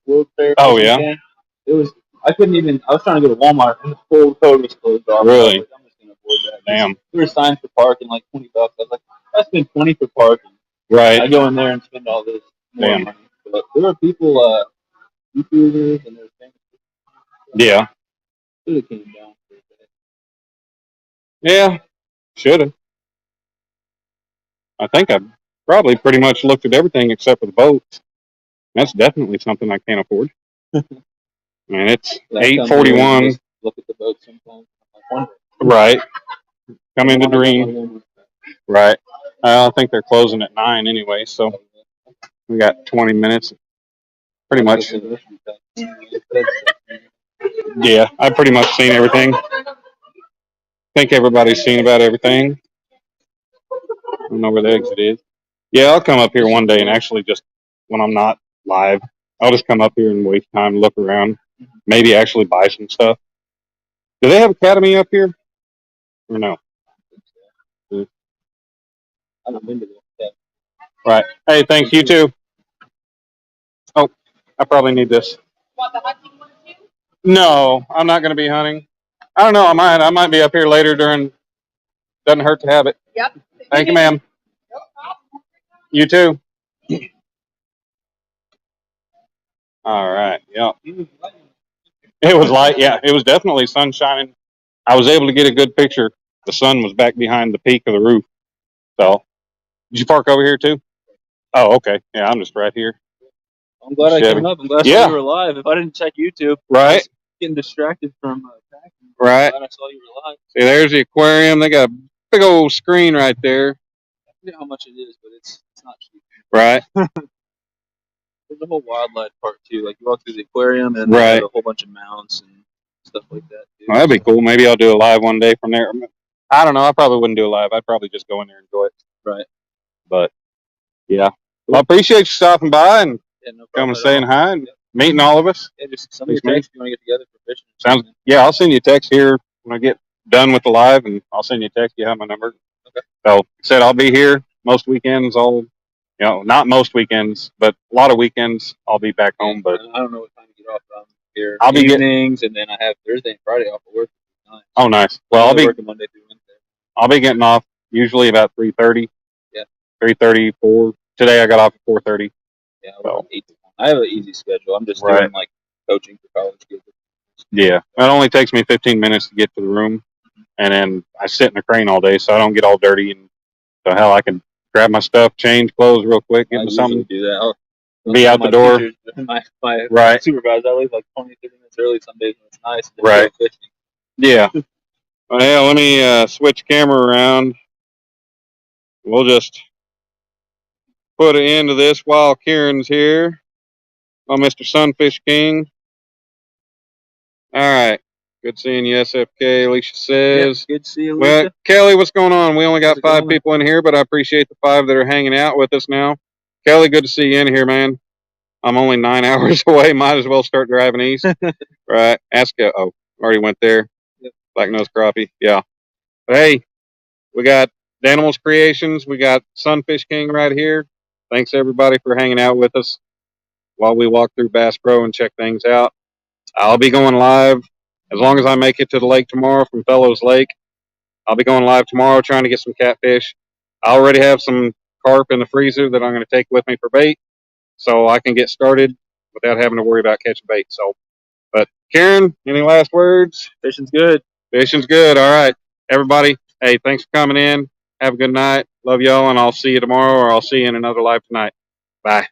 World Fair. Oh, yeah? Weekend. It was. I couldn't even. I was trying to go to Walmart, and the full code was closed off. Really? I was like, I'm just gonna avoid that. Damn. There were signs for parking, like $20. I was like, I spend $20 for parking. I Right. go in there and spend all this more Damn. money. But there were people, YouTubers, and there's famous people. Yeah. Should have came down for that. Yeah. Should have. I think I probably pretty much looked at everything except for the boats. That's definitely something I can't afford. I mean, it's But I come here and 8:41. just look at the boat sometimes. I'm like, wonder. Right. Come into Dream. Right. I think they're closing at 9 anyway, so we got 20 minutes. Pretty much. Yeah, I've pretty much seen everything. Think everybody's seen about everything. I don't know where the exit is. Yeah, I'll come up here one day and actually just, when I'm not live, I'll just come up here and waste time, look around, maybe actually buy some stuff. Do they have Academy up here? Or no? I haven't been to that. Right. Hey, thanks. You too. Oh, I probably need this. Want the hunting one too? No, I'm not going to be hunting. I don't know. I might be up here later during. Doesn't hurt to have it. Yep. Thank you, ma'am. No problem. You too. All right. Yeah. It was light. Yeah, it was definitely sun shining. I was able to get a good picture. The sun was back behind the peak of the roof. So, did you park over here too? Oh, okay. Yeah, I'm just right here. I'm glad I Chevy. came up. I'm glad Yeah. you were live. If I didn't check YouTube, I Right. was getting distracted from packing. Right. I'm glad I saw you were live. See, there's the aquarium. They got a big old screen right there. I forget how much it is, but it's not cheap. Right. There's a whole wildlife part too. Like you walk through the aquarium and Right. there's a whole bunch of mounts and stuff like that too. Well, that'd be cool. Maybe I'll do a live one day from there. I don't know. I probably wouldn't do a live. I'd probably just go in there and enjoy it. Right. But yeah, well, I appreciate you stopping by and Yeah, no coming problem and at saying all. hi. And Yep. meeting all of us. Yeah, just send me a Please, mate. text if you want to get together for fishing. Sounds. Yeah, I'll send you a text here when I get done with the live, and I'll send you a text. You have my number. Okay. So, like I said, I'll be here most weekends. Not most weekends, but a lot of weekends I'll be back home. But I don't know what time to get off, but I'm here I'll be evenings, and then I have Thursday and Friday off of work. Nice. Oh, nice. Well, I'm working Monday through Wednesday. I'll be getting off usually about 3:30. Yeah. 3:30, 4. Today I got off at 4:30. Yeah, so, 8 to 1. I have an easy schedule. I'm just Right. doing like coaching for college kids. Yeah, it only takes me 15 minutes to get to the room, and then I sit in the crane all day, so I don't get all dirty. And so hell, I can grab my stuff, change clothes real quick, get I into usually something, do that. I'll be out the door. teachers, my Right. supervisor, I leave like 20, 30 minutes early some days when it's nice. And Right. go fishing. Yeah. Well, yeah, let me switch camera around. We'll just put an end to this while Kieran's here. Oh, Mr. Sunfish King. All right. Good seeing you, SFK. Alicia says. Yeah, good to see you, Well, Alicia. Kelly, what's going on? We only got How's it 5 going? people in here, but I appreciate the 5 that are hanging out with us now. Kelly, good to see you in here, man. I'm only 9 hours away. Might as well start driving east. Right. Oh, already went there. Yep. Black nose crappie. Yeah. But hey, we got Danimals Creations. We got Sunfish King right here. Thanks everybody for hanging out with us while we walk through Bass Pro and check things out. I'll be going live as long as I make it to the lake tomorrow from Fellows Lake. I'll be going live tomorrow trying to get some catfish. I already have some carp in the freezer that I'm going to take with me for bait, so I can get started without having to worry about catching bait. So, but Karen, any last words? Fishing's good. Fishing's good. All right, everybody. Hey, thanks for coming in. Have a good night. Love y'all, and I'll see you tomorrow, or I'll see you in another live tonight. Bye.